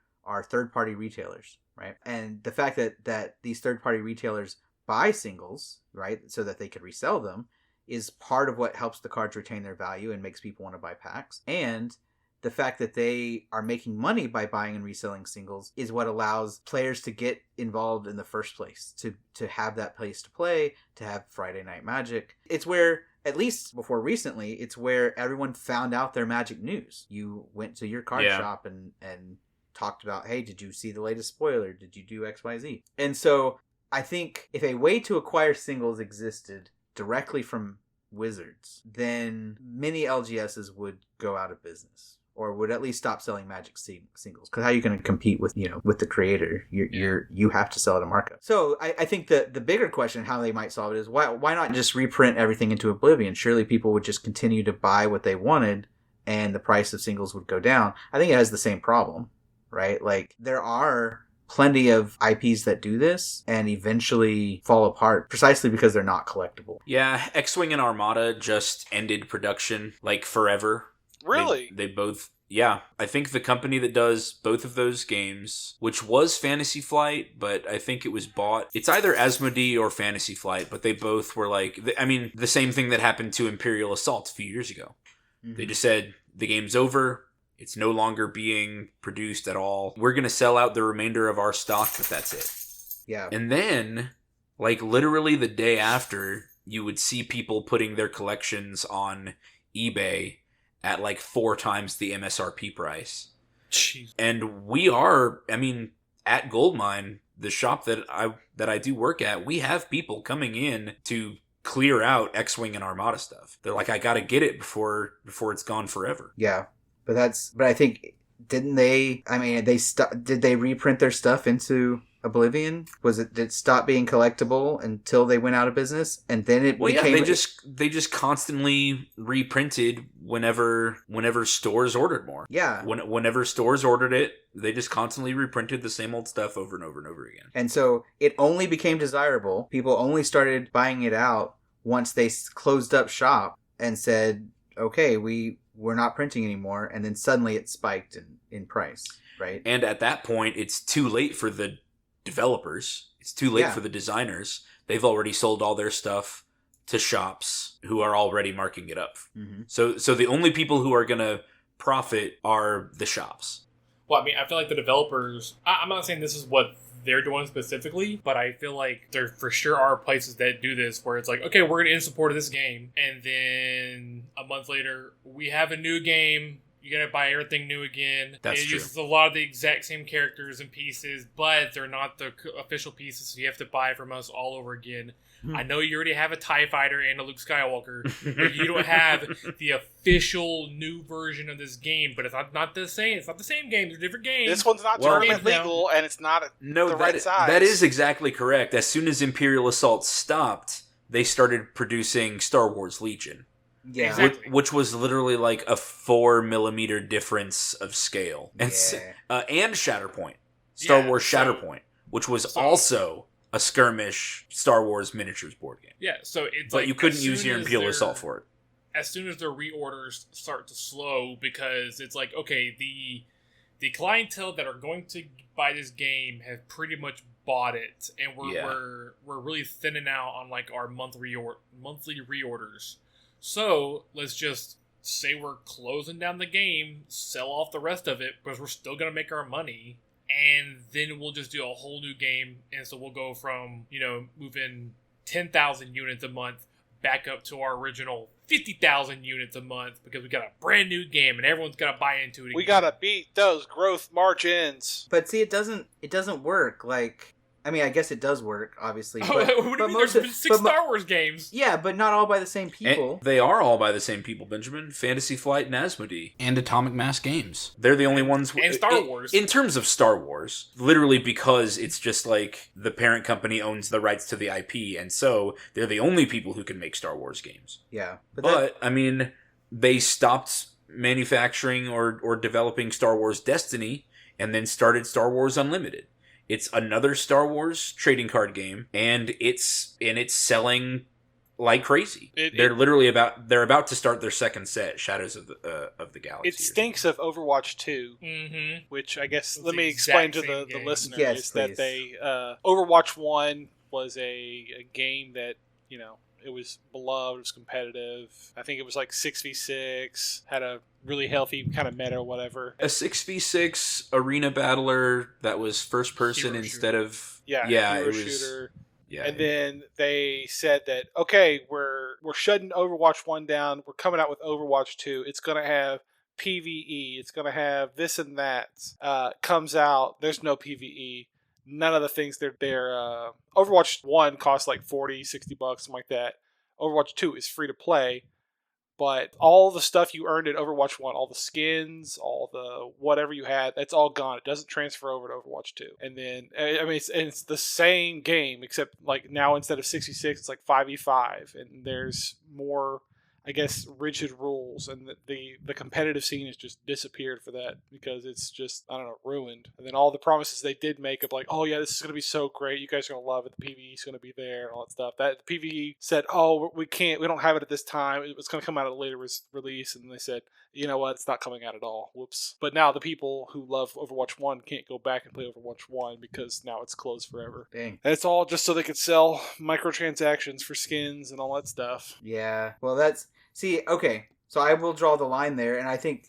third-party retailers, right? And the fact that these third-party retailers buy singles, right, so that they could resell them, is part of what helps the cards retain their value and makes people want to buy packs. And the fact that they are making money by buying and reselling singles is what allows players to get involved in the first place, to have that place to play, to have Friday Night Magic. It's where, at least before recently, it's where everyone found out their Magic news. You went to your card shop and talked about, hey, did you see the latest spoiler? Did you do XYZ? And so I think if a way to acquire singles existed directly from Wizards, then many LGSs would go out of business, or would at least stop selling Magic singles. Because how are you going to compete with the creator? You have to sell at a markup. So I think the bigger question, how they might solve it, is why not just reprint everything into oblivion? Surely people would just continue to buy what they wanted, and the price of singles would go down. I think it has the same problem, right? Like, there are plenty of IPs that do this and eventually fall apart precisely because they're not collectible. Yeah, X-Wing and Armada just ended production, like, forever. Really? They both... Yeah, I think the company that does both of those games, which was Fantasy Flight, but I think it was bought... It's either Asmodee or Fantasy Flight, but they both were like... I mean, the same thing that happened to Imperial Assault a few years ago. Mm-hmm. They just said, the game's over. It's no longer being produced at all. We're going to sell out the remainder of our stock, but that's it. Yeah. And then, like, literally the day after, you would see people putting their collections on eBay at, like, 4 times the MSRP price. Jeez. And we are, I mean, at Goldmine, the shop that I do work at, we have people coming in to clear out X-Wing and Armada stuff. They're like, I got to get it before it's gone forever. Yeah. But I think, did they reprint their stuff into Oblivion? Did it stop being collectible until they went out of business? And then it became... Yeah, they just constantly reprinted whenever stores ordered more. Yeah. Whenever stores ordered it, they just constantly reprinted the same old stuff over and over and over again. And so it only became desirable. People only started buying it out once they closed up shop and said, okay, we're not printing anymore, and then suddenly it spiked in price, right? And at that point, it's too late for the developers. It's too late for the designers. They've already sold all their stuff to shops who are already marking it up. Mm-hmm. So the only people who are going to profit are the shops. Well, I mean, I feel like the developers... I'm not saying this is what they're doing specifically, but I feel like there for sure are places that do this where it's like, okay, we're going to end support of this game, and then a month later, we have a new game, you got to buy everything new again. That's it true. uses a lot of the exact same characters and pieces, but they're not the official pieces, so you have to buy from us all over again. I know you already have a TIE Fighter and a Luke Skywalker, but you don't have the official new version of this game. But it's not the same. It's not the same game. They're different games. This one's not tournament legal, and it's not the right size. That is exactly correct. As soon as Imperial Assault stopped, they started producing Star Wars Legion. Yeah. Exactly. Which was literally like a 4mm difference of scale. And, and Shatterpoint. Star Wars Shatterpoint, which was also a skirmish Star Wars miniatures board game. Yeah, so it's but like... you couldn't use your Imperial Assault for it. as soon as their reorders start to slow, because it's like, okay, the clientele that are going to buy this game have pretty much bought it, and we're really thinning out on like our monthly reorders. So let's just say we're closing down the game, sell off the rest of it, because we're still gonna make our money, and then we'll just do a whole new game. And so we'll go from, moving 10,000 units a month back up to our original 50,000 units a month, because we got a brand new game and everyone's got to buy into it again. We got to beat those growth margins. But see, it doesn't work. Like, I mean, I guess it does work, obviously. But, what do you mean? There's 6 Star Wars games. Yeah, but not all by the same people. And they are all by the same people, Benjamin. Fantasy Flight and Asmodee. And Atomic Mass Games. They're the only ones... And Star Wars. In terms of Star Wars, literally because it's just like the parent company owns the rights to the IP, and so they're the only people who can make Star Wars games. Yeah. But I mean, they stopped manufacturing or developing Star Wars Destiny, and then started Star Wars Unlimited. It's another Star Wars trading card game, and it's selling like crazy. They're about to start their second set, Shadows of the Galaxy. It stinks of Overwatch 2, which I guess let me explain to the listeners is that they Overwatch 1 was a game that it was beloved, it was competitive. I think it was like 6v6, had a really healthy kind of meta or whatever. A 6v6 arena battler that was first person instead of hero shooter. Yeah. And then they said that, okay, we're shutting Overwatch 1 down. We're coming out with Overwatch 2. It's going to have PvE. It's going to have this and that. Comes out. There's no PvE. None of the things they're Overwatch 1 costs like $40, $60, something like that. Overwatch 2 is free to play. But all the stuff you earned in Overwatch 1, all the skins, all the whatever you had, that's all gone. It doesn't transfer over to Overwatch 2. And then, I mean, it's the same game, except like now instead of 66, it's like 5v5. And there's more, I guess, rigid rules. And the competitive scene has just disappeared for that because it's just, I don't know, ruined. And then all the promises they did make of like, oh yeah, this is going to be so great. You guys are going to love it. The PvE is going to be there and all that stuff. That the PvE said, oh, we don't have it at this time. It was going to come out at a later release. And they said, you know what? It's not coming out at all. Whoops. But now the people who love Overwatch 1 can't go back and play Overwatch 1 because now it's closed forever. Dang. And it's all just so they could sell microtransactions for skins and all that stuff. Yeah. Well, see, okay. So I will draw the line there, and I think,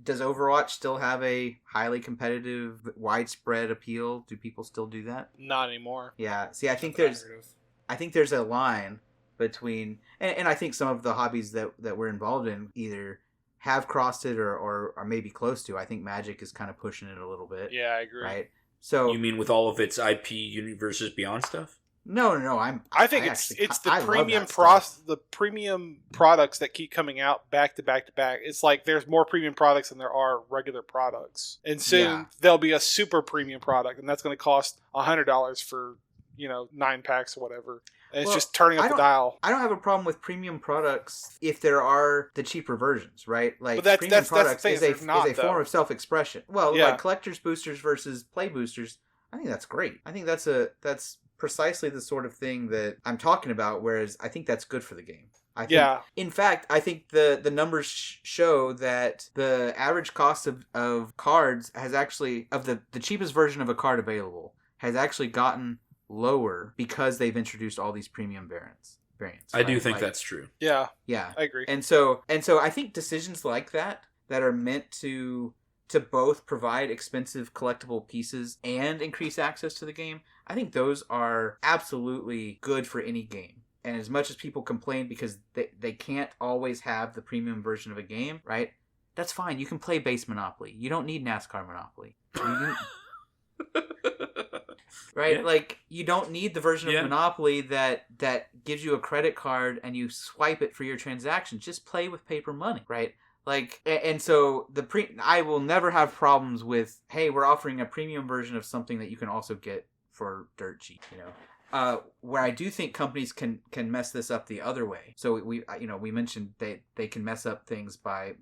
does Overwatch still have a highly competitive, widespread appeal? Do people still do that? Not anymore. Yeah. See, I think there's a line between, and I think some of the hobbies that we're involved in either have crossed it or are maybe close to. I think Magic is kind of pushing it a little bit. Yeah, I agree. Right. So you mean with all of its IP Universes Beyond stuff? No. I think it's the premium products that keep coming out back to back to back. It's like there's more premium products than there are regular products, and soon there'll be a super premium product, and that's going to cost $100 for 9 packs or whatever. And it's just turning up the dial. I don't have a problem with premium products if there are the cheaper versions, right? Like, but premium products is a form of self-expression. Well, like collector's boosters versus play boosters, I think that's great. I think that's precisely the sort of thing that I'm talking about, whereas I think that's good for the game. In fact, I think the numbers show that the average cost of cards has actually, of the cheapest version of a card available, has actually gotten lower because they've introduced all these premium variants. I do think that's true. Yeah. Yeah. I agree. And so I think decisions like that are meant to both provide expensive collectible pieces and increase access to the game, I think those are absolutely good for any game. And as much as people complain because they can't always have the premium version of a game, right? That's fine. You can play base Monopoly. You don't need NASCAR Monopoly. Right? Yeah. Like, you don't need the version of Monopoly that gives you a credit card and you swipe it for your transaction. Just play with paper money, right? Like, and so I will never have problems with, hey, we're offering a premium version of something that you can also get for dirt cheap, where I do think companies can mess this up the other way. So we mentioned they can mess up things by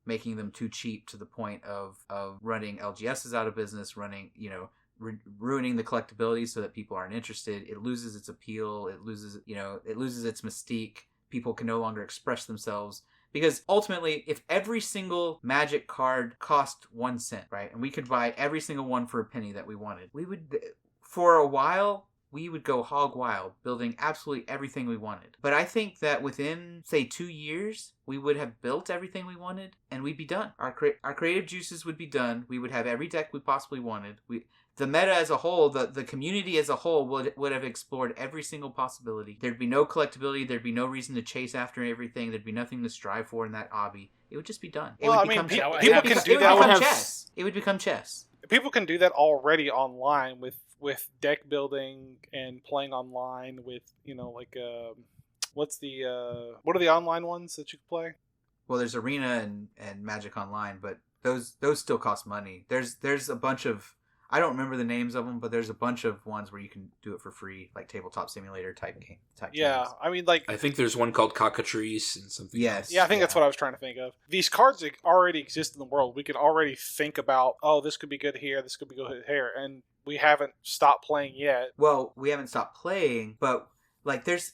making them too cheap to the point of running LGSs out of business, ruining the collectability so that people aren't interested. It loses its appeal. It loses its mystique people can no longer express themselves. Because ultimately, if every single Magic card cost 1 cent, right, and we could buy every single one for a penny that we wanted, we would, for a while, we would go hog wild, building absolutely everything we wanted. But I think that within, say, 2 years, we would have built everything we wanted, and we'd be done. Our creative juices would be done. We would have every deck we possibly wanted. The meta as a whole, the community as a whole would have explored every single possibility. There'd be no collectability. There'd be no reason to chase after everything. There'd be nothing to strive for in that hobby. It would just be done. It Well, would I mean, become people can do that. chess. It would become chess. People can do that already online with deck building and playing online with, like what are the online ones that you can play? Well, there's Arena and Magic Online, but those still cost money. There's a bunch of, I don't remember the names of them, but there's a bunch of ones where you can do it for free, like tabletop simulator type games. I mean, like, I think there's one called Cockatrice and something else. Yeah, I think that's what I was trying to think of. These cards already exist in the world. We can already think about, oh, this could be good here, this could be good here, and we haven't stopped playing yet. Well, we haven't stopped playing, but like there's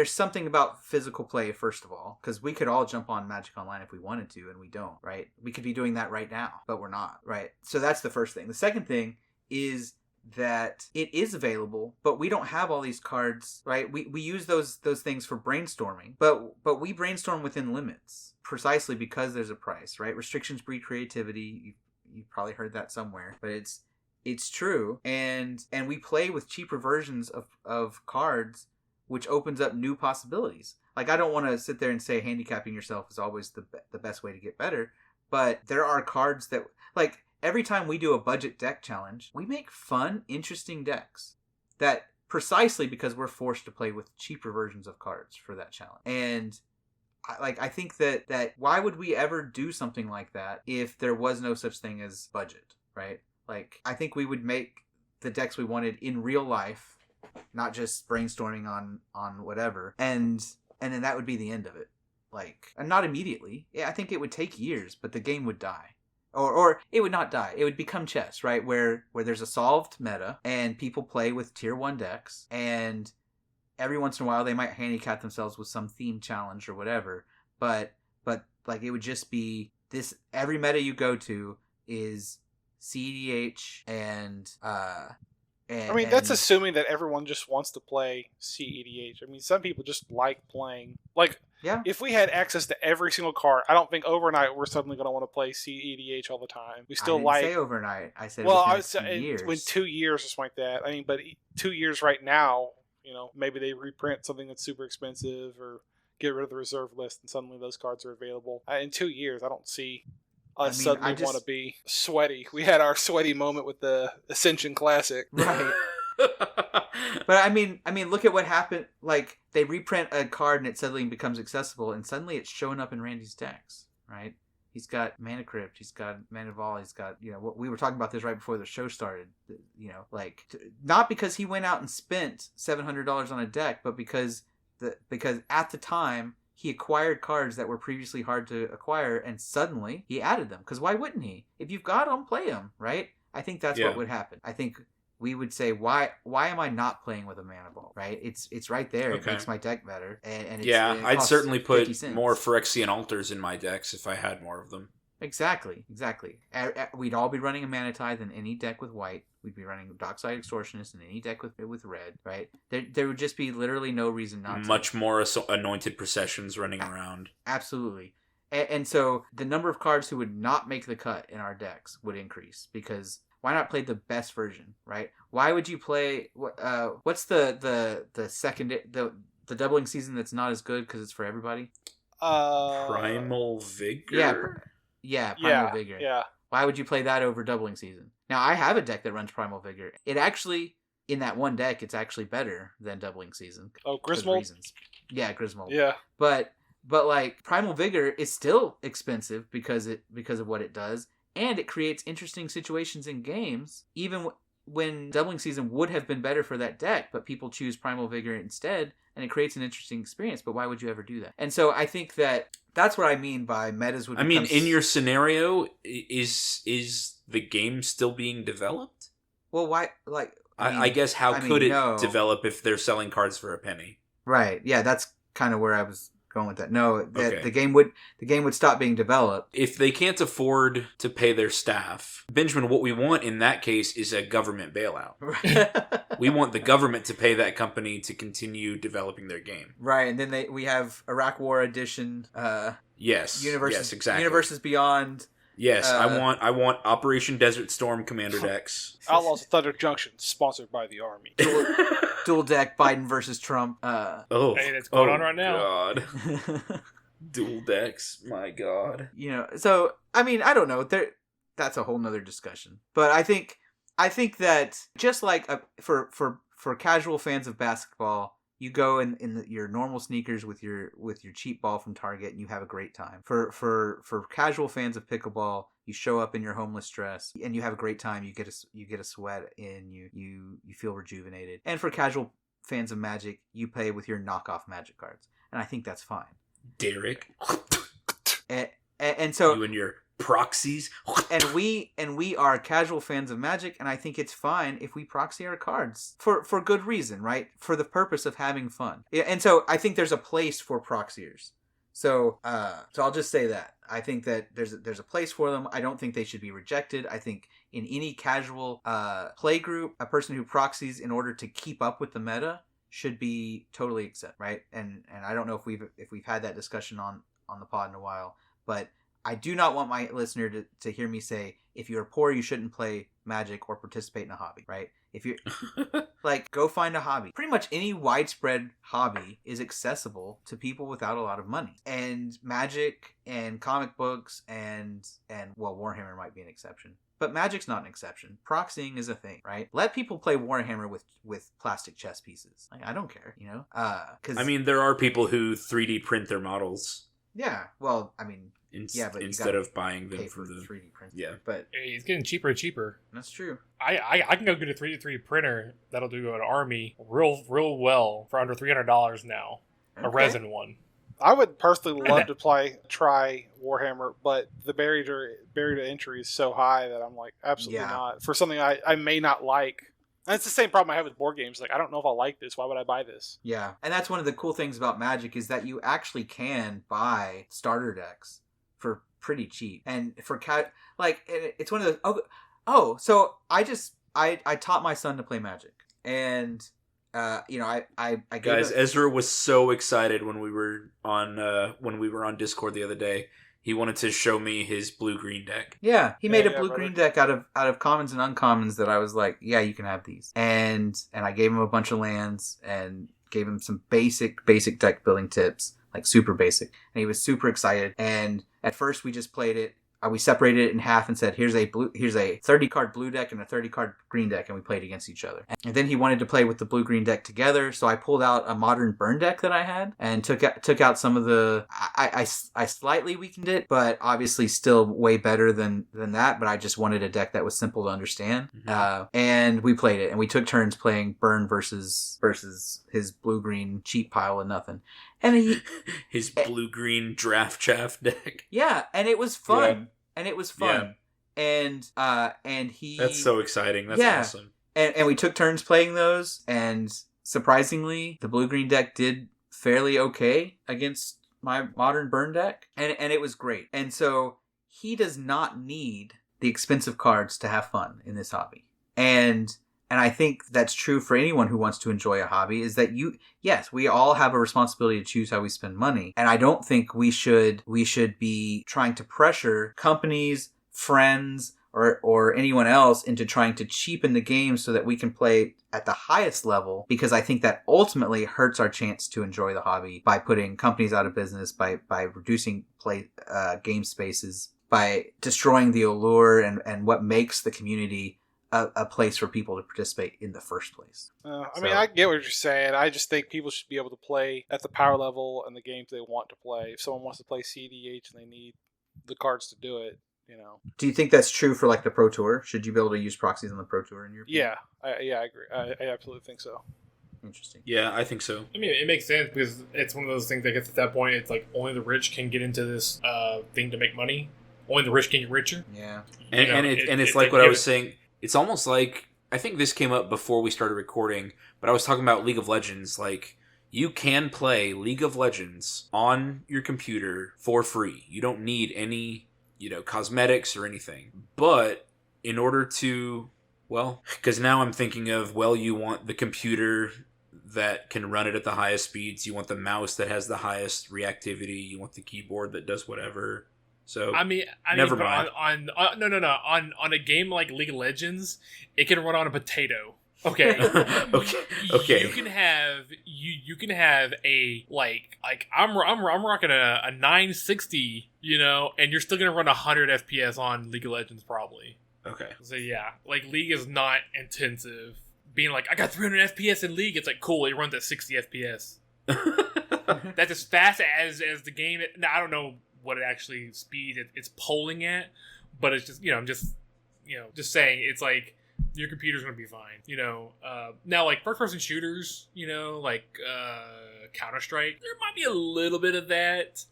something about physical play, first of all, because we could all jump on Magic Online if we wanted to, and we don't, right? We could be doing that right now, but we're not, right? So that's the first thing. The second thing is that it is available, but we don't have all these cards, right? We use those things for brainstorming, but we brainstorm within limits, precisely because there's a price, right? Restrictions breed creativity. You've probably heard that somewhere, but it's true, and we play with cheaper versions of cards, which opens up new possibilities. Like, I don't want to sit there and say handicapping yourself is always the best way to get better, but there are cards that, like, every time we do a budget deck challenge, we make fun, interesting decks that precisely because we're forced to play with cheaper versions of cards for that challenge. And I think that why would we ever do something like that if there was no such thing as budget, right? Like, I think we would make the decks we wanted in real life, not just brainstorming on whatever, and then that would be the end of it. Like, and not immediately. Yeah, I think it would take years, but the game would die. Or it would not die. It would become chess, right? Where there's a solved meta, and people play with tier 1 decks, and every once in a while they might handicap themselves with some theme challenge or whatever, but like, it would just be this, every meta you go to is CEDH and I mean, that's assuming that everyone just wants to play CEDH. I mean, some people just like playing. Like, yeah. If we had access to every single card, I don't think overnight we're suddenly going to want to play CEDH all the time. We still I didn't say overnight. I said I would within say years. when 2 years or something like that. I mean, but 2 years right now, maybe they reprint something that's super expensive or get rid of the reserve list, and suddenly those cards are available. In 2 years, I don't see us suddenly want to be sweaty. We had our sweaty moment with the Ascension Classic. Right. But I mean, look at what happened. Like, they reprint a card and it suddenly becomes accessible, and suddenly it's showing up in Randy's decks, right? He's got Mana Crypt, he's got Mana Vol, he's got, we were talking about this right before the show started, like, not because he went out and spent $700 on a deck, but because at the time he acquired cards that were previously hard to acquire, and suddenly he added them. Because why wouldn't he? If you've got them, play them, right? I think that's what would happen. I think we would say, why am I not playing with a Mana Ball, right? It's right there. Okay. It makes my deck better. And I'd certainly put more Phyrexian Altars in my decks if I had more of them. Exactly. We'd all be running a Mana Tithe in any deck with white. We'd be running Dockside Extortionist in any deck with red, right? There would just be literally no reason not to. Much more Anointed Processions running around. Absolutely. And so the number of cards who would not make the cut in our decks would increase, because why not play the best version, right? Why would you play what's the second the doubling season that's not as good because it's for everybody? Primal Vigor? Yeah, Primal Vigor. Yeah. Why would you play that over doubling season? Now, I have a deck that runs Primal Vigor. It actually, in that one deck, it's actually better than doubling season. Oh, Griswold? Yeah, Griswold. Yeah. But like, Primal Vigor is still expensive because of what it does, and it creates interesting situations in games, even when doubling season would have been better for that deck, but people choose Primal Vigor instead, and it creates an interesting experience. But why would you ever do that? And so I think that's what I mean by metas would. I mean, in your scenario, is the game still being developed? Well, why? Like, I guess how could it develop if they're selling cards for a penny? Right. Yeah, that's kind of where I was going with that. No, that Okay. the game would stop being developed. If they can't afford to pay their staff, Benjamin, what we want in that case is a government bailout. We want the government to pay that company to continue developing their game. Right, and then we have Iraq War Edition. Yes. Yes, exactly. Universes Beyond. Yes, I want Operation Desert Storm Commander decks. Outlaws of Thunder Junction, sponsored by the Army. Dual deck Biden versus Trump. Oh, Hey, that's going on right now. God. Dual decks, my God. So I mean, I don't know. That's a whole nother discussion. But I think that just like for casual fans of basketball, you go in your normal sneakers with your cheap ball from Target and you have a great time. For casual fans of pickleball, you show up in your homeless dress and you have a great time. You get a sweat in, you feel rejuvenated. And for casual fans of Magic, you play with your knockoff Magic cards, and I think that's fine. Derek. And so you and your proxies. and we are casual fans of Magic, and I think it's fine if we proxy our cards for good reason, right? For the purpose of having fun. And so I think there's a place for proxiers. So I'll just say that I think that there's a place for them. I don't think they should be rejected. I think in any casual play group, a person who proxies in order to keep up with the meta should be totally accepted, right? And I don't know if we've had that discussion on the pod in a while, but I do not want my listener to hear me say, if you're poor, you shouldn't play Magic or participate in a hobby, right? If you're like, go find a hobby. Pretty much any widespread hobby is accessible to people without a lot of money. And Magic and comic books and well, Warhammer might be an exception. But Magic's not an exception. Proxying is a thing, right? Let people play Warhammer with plastic chess pieces. Like, I don't care, 'cause, I mean, there are people who 3D print their models. Yeah, well, I mean, but instead of buying them pay for the 3D print. Yeah. But Hey, it's getting cheaper and cheaper. that's true. I can go get a 3D printer that'll do an army real well for under $300 now. A Okay. resin one. I would personally love to try Warhammer, but the barrier to entry is so high that I'm like, absolutely Yeah. not. For something I may not like. And it's the same problem I have with board games. Like, I don't know if I'll like this. Why would I buy this? Yeah, and that's one of the cool things about Magic is that you actually can buy starter decks for pretty cheap, and for it's one of those. So I taught my son to play Magic, and I gave Guys, Ezra was so excited when we were on Discord the other day. He wanted to show me his blue-green deck. Yeah, he made a yeah, blue-green deck out of commons and uncommons that I was like, yeah, you can have these. And I gave him a bunch of lands and gave him some basic deck building tips, like super basic. And he was super excited. And at first we just played it. We separated it in half and said, here's a 30-card blue deck and a 30-card green deck, and we played against each other. And then he wanted to play with the blue-green deck together, so I pulled out a modern burn deck that I had and took out some of the... I slightly weakened it, but obviously still way better than that, but I just wanted a deck that was simple to understand. Mm-hmm. And we played it, and we took turns playing burn versus his blue-green cheap pile of nothing. And his blue-green draft chaff deck. Yeah, and it was fun. Yeah. And it was fun. Yeah. And he... That's so exciting. That's awesome. And we took turns playing those, and surprisingly, the blue-green deck did fairly okay against my modern burn deck, and it was great. And so he does not need the expensive cards to have fun in this hobby. And I think that's true for anyone who wants to enjoy a hobby, is that yes, we all have a responsibility to choose how we spend money. And I don't think we should be trying to pressure companies, friends, or anyone else into trying to cheapen the game so that we can play at the highest level, because I think that ultimately hurts our chance to enjoy the hobby by putting companies out of business, by reducing game spaces, by destroying the allure and what makes the community a place for people to participate in the first place. I mean, I get what you're saying. I just think people should be able to play at the power level and the games they want to play. If someone wants to play CDH and they need the cards to do it, Do you think that's true for like the Pro Tour? Should you be able to use proxies on the Pro Tour in your opinion? Yeah, I agree. I absolutely think so. Interesting. Yeah, I think so. I mean, it makes sense because it's one of those things that gets at that point. It's like only the rich can get into this thing to make money. Only the rich can get richer. Yeah. And it's like what I was saying. It's almost like, I think this came up before we started recording, but I was talking about League of Legends. Like, you can play League of Legends on your computer for free. You don't need any, cosmetics or anything. But in order to, because now I'm thinking of, you want the computer that can run it at the highest speeds. You want the mouse that has the highest reactivity. You want the keyboard that does whatever. So never mind. On a game like League of Legends, it can run on a potato. Okay. Okay. You can have a like I'm rocking a 960, and you're still gonna run 100 FPS on League of Legends probably. Okay. So yeah, like League is not intensive. Being like, I got 300 FPS in League, it's like cool. It runs at 60 FPS. That's as fast as the game. Now, I don't know what it actually speed it's polling at, but it's just I'm just saying it's like your computer's gonna be fine. Now like first person shooters, like Counter Strike, there might be a little bit of that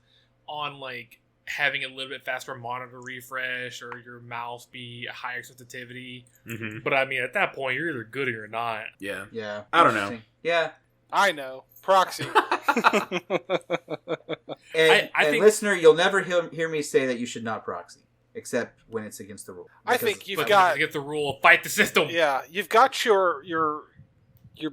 on like having a little bit faster monitor refresh or your mouse be a higher sensitivity. Mm-hmm. But I mean, at that point, you're either good or you're not. Yeah. Yeah. I don't know. Yeah. I know. Proxy. And, I think, listener, you'll never hear me say that you should not proxy, except when it's against the rule. I think you've but got to get the rule, fight the system. Yeah, you've got your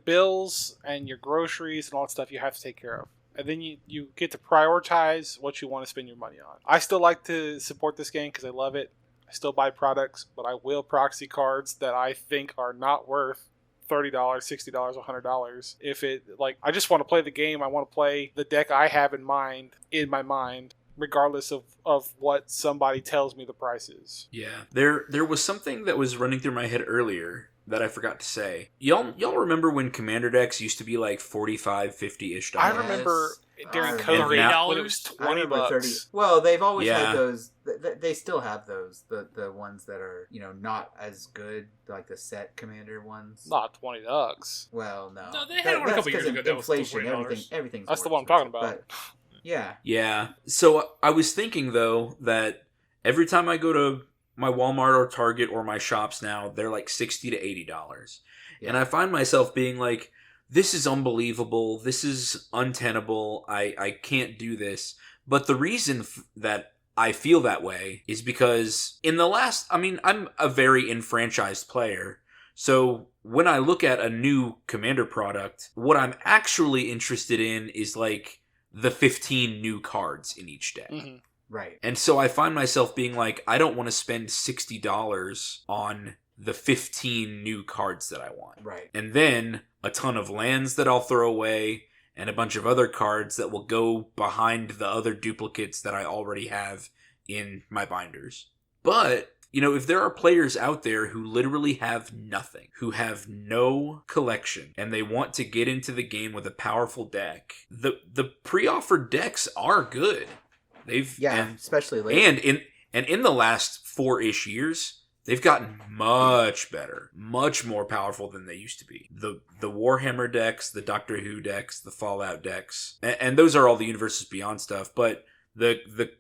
bills and your groceries and all that stuff you have to take care of. And then you get to prioritize what you want to spend your money on. I still like to support this game because I love it. I still buy products, but I will proxy cards that I think are not worth $30, $60, $100. If I just want to play the game, I want to play the deck I have in my mind, regardless of what somebody tells me the price is. Yeah. There was something that was running through my head earlier that I forgot to say. Y'all remember when Commander decks used to be like $45, $50-ish? I remember during COVID when it was $20. Well, they've always Yeah. had those. They still have those. The ones that are not as good, like the set Commander ones. Not $20. Well, no. No, they had one a couple years ago. That was Inflation, $20. everything's. That's the more one I'm talking expensive, about. but, yeah. Yeah. So I was thinking, though, that every time I go to my Walmart or Target or my shops now, they're like $60 to $80. Yeah. And I find myself being like, this is unbelievable. This is untenable. I can't do this. But the reason that I feel that way is because I'm a very enfranchised player. So when I look at a new Commander product, what I'm actually interested in is like the 15 new cards in each deck. Mm-hmm. Right. And so I find myself being like, I don't want to spend $60 on the 15 new cards that I want. Right. And then a ton of lands that I'll throw away and a bunch of other cards that will go behind the other duplicates that I already have in my binders. But, if there are players out there who literally have nothing, who have no collection, and they want to get into the game with a powerful deck, the pre-offered decks are good. Especially later. And in the last 4-ish years, they've gotten much better, much more powerful than they used to be. The Warhammer decks, the Doctor Who decks, the Fallout decks, and those are all the Universes Beyond stuff. But the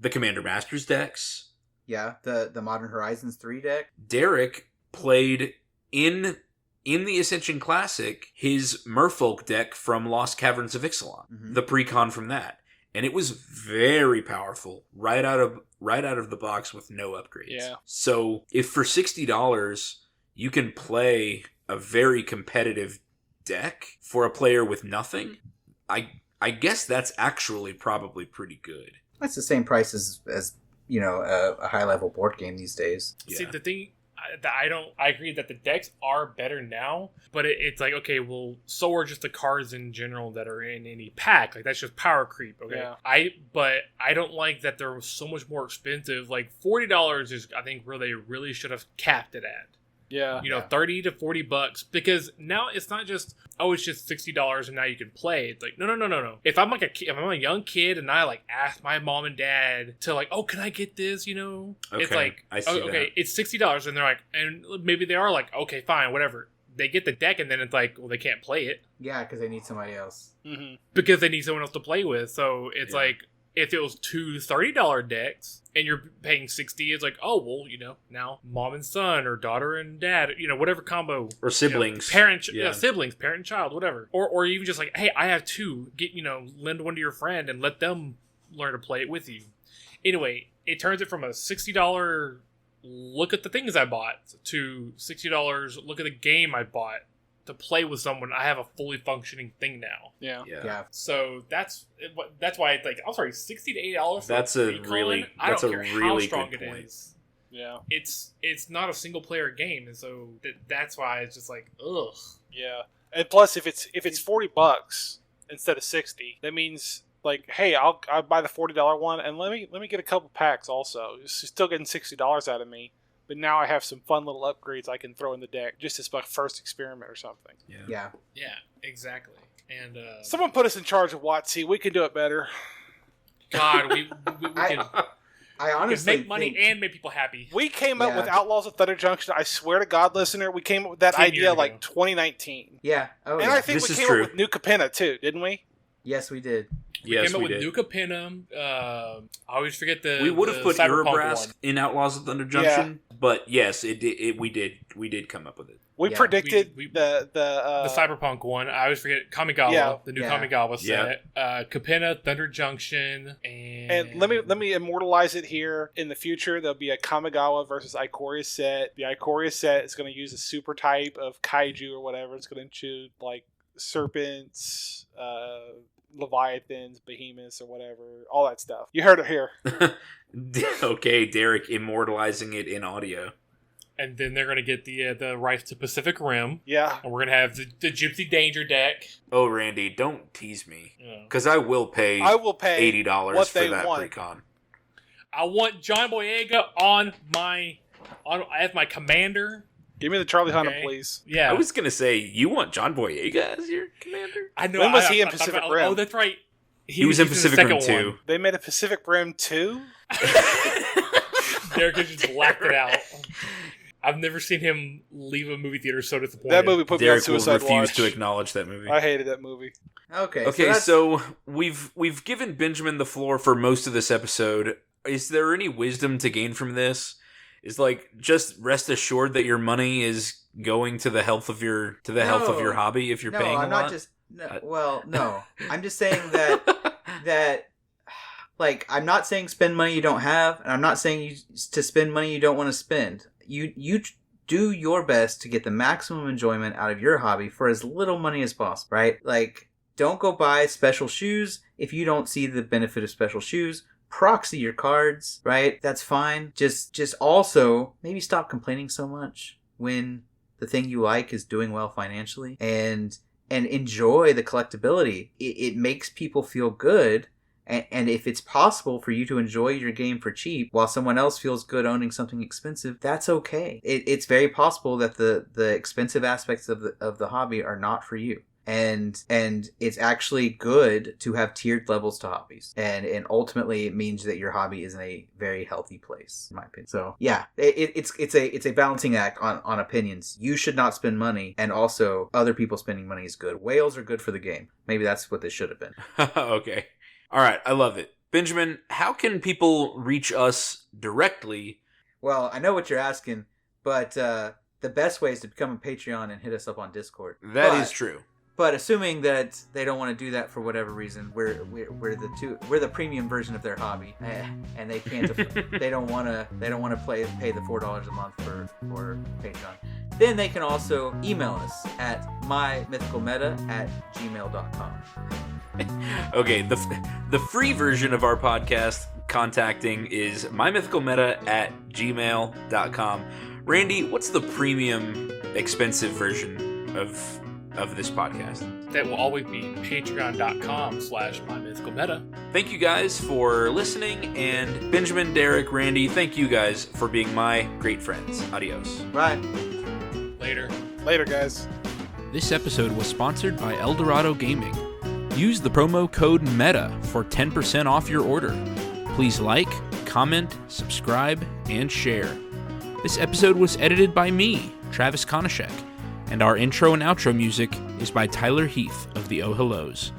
Commander Masters decks, yeah, the Modern Horizons 3 deck. Derek played in the Ascension Classic his Merfolk deck from Lost Caverns of Ixalan, the precon from that. And it was very powerful right out of the box with no upgrades. Yeah. So if for $60 you can play a very competitive deck for a player with nothing, I guess that's actually probably pretty good. That's the same price as a high level board game these days. Yeah. See, the thing that I agree that the decks are better now, but it's like, okay, well, so are just the cards in general that are in any pack. Like, that's just power creep, okay? Yeah. But I don't like that they're so much more expensive. Like, $40 is, I think, where they really should have capped it at. Yeah. $30 to $40, because now it's not just, it's just $60 and now you can play. It's like, no. If I'm like if I'm a young kid and I like ask my mom and dad to like, can I get this? It's like, I see that. it's $60, and they're like, and maybe they are like, okay, fine, whatever. They get the deck, and then it's like, well, they can't play it. Yeah, because they need somebody else. Mm-hmm. Because they need someone else to play with. So it's like, If it was two $30 decks and you're paying $60, it's like, oh, well, now mom and son or daughter and dad, whatever combo. Or siblings. Siblings, parent and child, whatever. Or even just like, hey, I have two. Lend one to your friend and let them learn to play it with you. Anyway, it turns it from a $60 look at the things I bought to $60 look at the game I bought to play with someone. I have a fully functioning thing now. Yeah. So that's why it's like, I'm sorry, $60 to $80 for that's a a really I don't care really how strong good it point. is. Yeah. It's not a single player game, and so that's why it's just like, ugh. Yeah. And plus, if it's $40 instead of 60, that means like, hey, I'll buy the $40 one, and let me get a couple packs also. You're still getting $60 out of me. But now I have some fun little upgrades I can throw in the deck just as my first experiment or something. Yeah. Yeah, exactly. And someone put us in charge of WotC. We can do it better. God, we can I honestly make money and make people happy. We came up with Outlaws of Thunder Junction. I swear to God, listener, we came up with that 10 idea years like ago. 2019. Yeah. Oh, And yeah. I think This we is came true. up with New Capenna too, didn't we? Yes, we did. Yes, came up we with did. Nuka Pinnum. I always forget the. We would have the put Cyberpunk Eurabrask one. in Outlaws of Thunder Junction, but yes, we did come up with it. We Yeah. predicted We- the The Cyberpunk one. I always forget Kamigawa, Yeah. the new Yeah. Kamigawa set. Capenna, Thunder Junction, And let me immortalize it here. In the future, there'll be a Kamigawa versus Ikoria set. The Ikoria set is going to use a super type of kaiju or whatever. It's going to include like serpents, leviathans, behemoths, or whatever. All that stuff. You heard it here. Okay, Derek immortalizing it in audio. And then they're gonna get the rights to Pacific Rim, Yeah. and we're gonna have the Gypsy Danger deck. Oh, Randy, don't tease me, Yeah. because I will pay $80 what for they that want. pre-con. I want John Boyega as my commander. Give me the Charlie Hunnam, Okay. please. Yeah, I was gonna say, you want John Boyega as your commander? I know. When was he in I thought Pacific about- Rim? Oh, that's right. He was in the Pacific Rim second 2. one. They made a Pacific Rim 2? Derek has just laughed it out. I've never seen him leave a movie theater so disappointed. That movie put Derek me will on Suicide refuse Watch. to acknowledge that movie. I hated that movie. Okay. Okay, that's- so we've given Benjamin the floor for most of this episode. Is there any wisdom to gain from this? Is like, just rest assured that your money is going to the health of your health of your hobby if you're no, paying I'm a not lot. just. No, well, no, I'm just saying that like, I'm not saying spend money you don't have, and I'm not saying to spend money you don't want to spend. You do your best to get the maximum enjoyment out of your hobby for as little money as possible, right? Like, don't go buy special shoes if you don't see the benefit of special shoes. Proxy your cards, right? That's fine. Just also maybe stop complaining so much when the thing you like is doing well financially, and enjoy the collectability. It makes people feel good. And if it's possible for you to enjoy your game for cheap while someone else feels good owning something expensive, that's okay. It's very possible that the expensive aspects of the hobby are not for you. And it's actually good to have tiered levels to hobbies. And ultimately it means that your hobby is in a very healthy place, in my opinion. So yeah, it's a balancing act on opinions. You should not spend money, and also other people spending money is good. Whales are good for the game. Maybe that's what this should have been. Okay. All right, I love it. Benjamin, how can people reach us directly? Well, I know what you're asking, but the best way is to become a Patreon and hit us up on Discord. That is true. But assuming that they don't want to do that for whatever reason, we're the premium version of their hobby, and they can't they don't want to pay the $4 a month for Patreon. Then they can also email us at mymythicalmeta@gmail.com. Okay, the free version of our podcast contacting is mymythicalmeta@gmail.com. Randy, what's the premium expensive version of this podcast? That will always be patreon.com/mymythicalmeta. Thank you guys for listening, and Benjamin, Derek, Randy, thank you guys for being my great friends. Adios. Right. Later, guys. This episode was sponsored by Eldorado Gaming. Use the promo code META for 10% off your order. Please like, comment, subscribe, and share. This episode was edited by me, Travis Konishek, and our intro and outro music is by Tyler Heath of the Oh Hellos.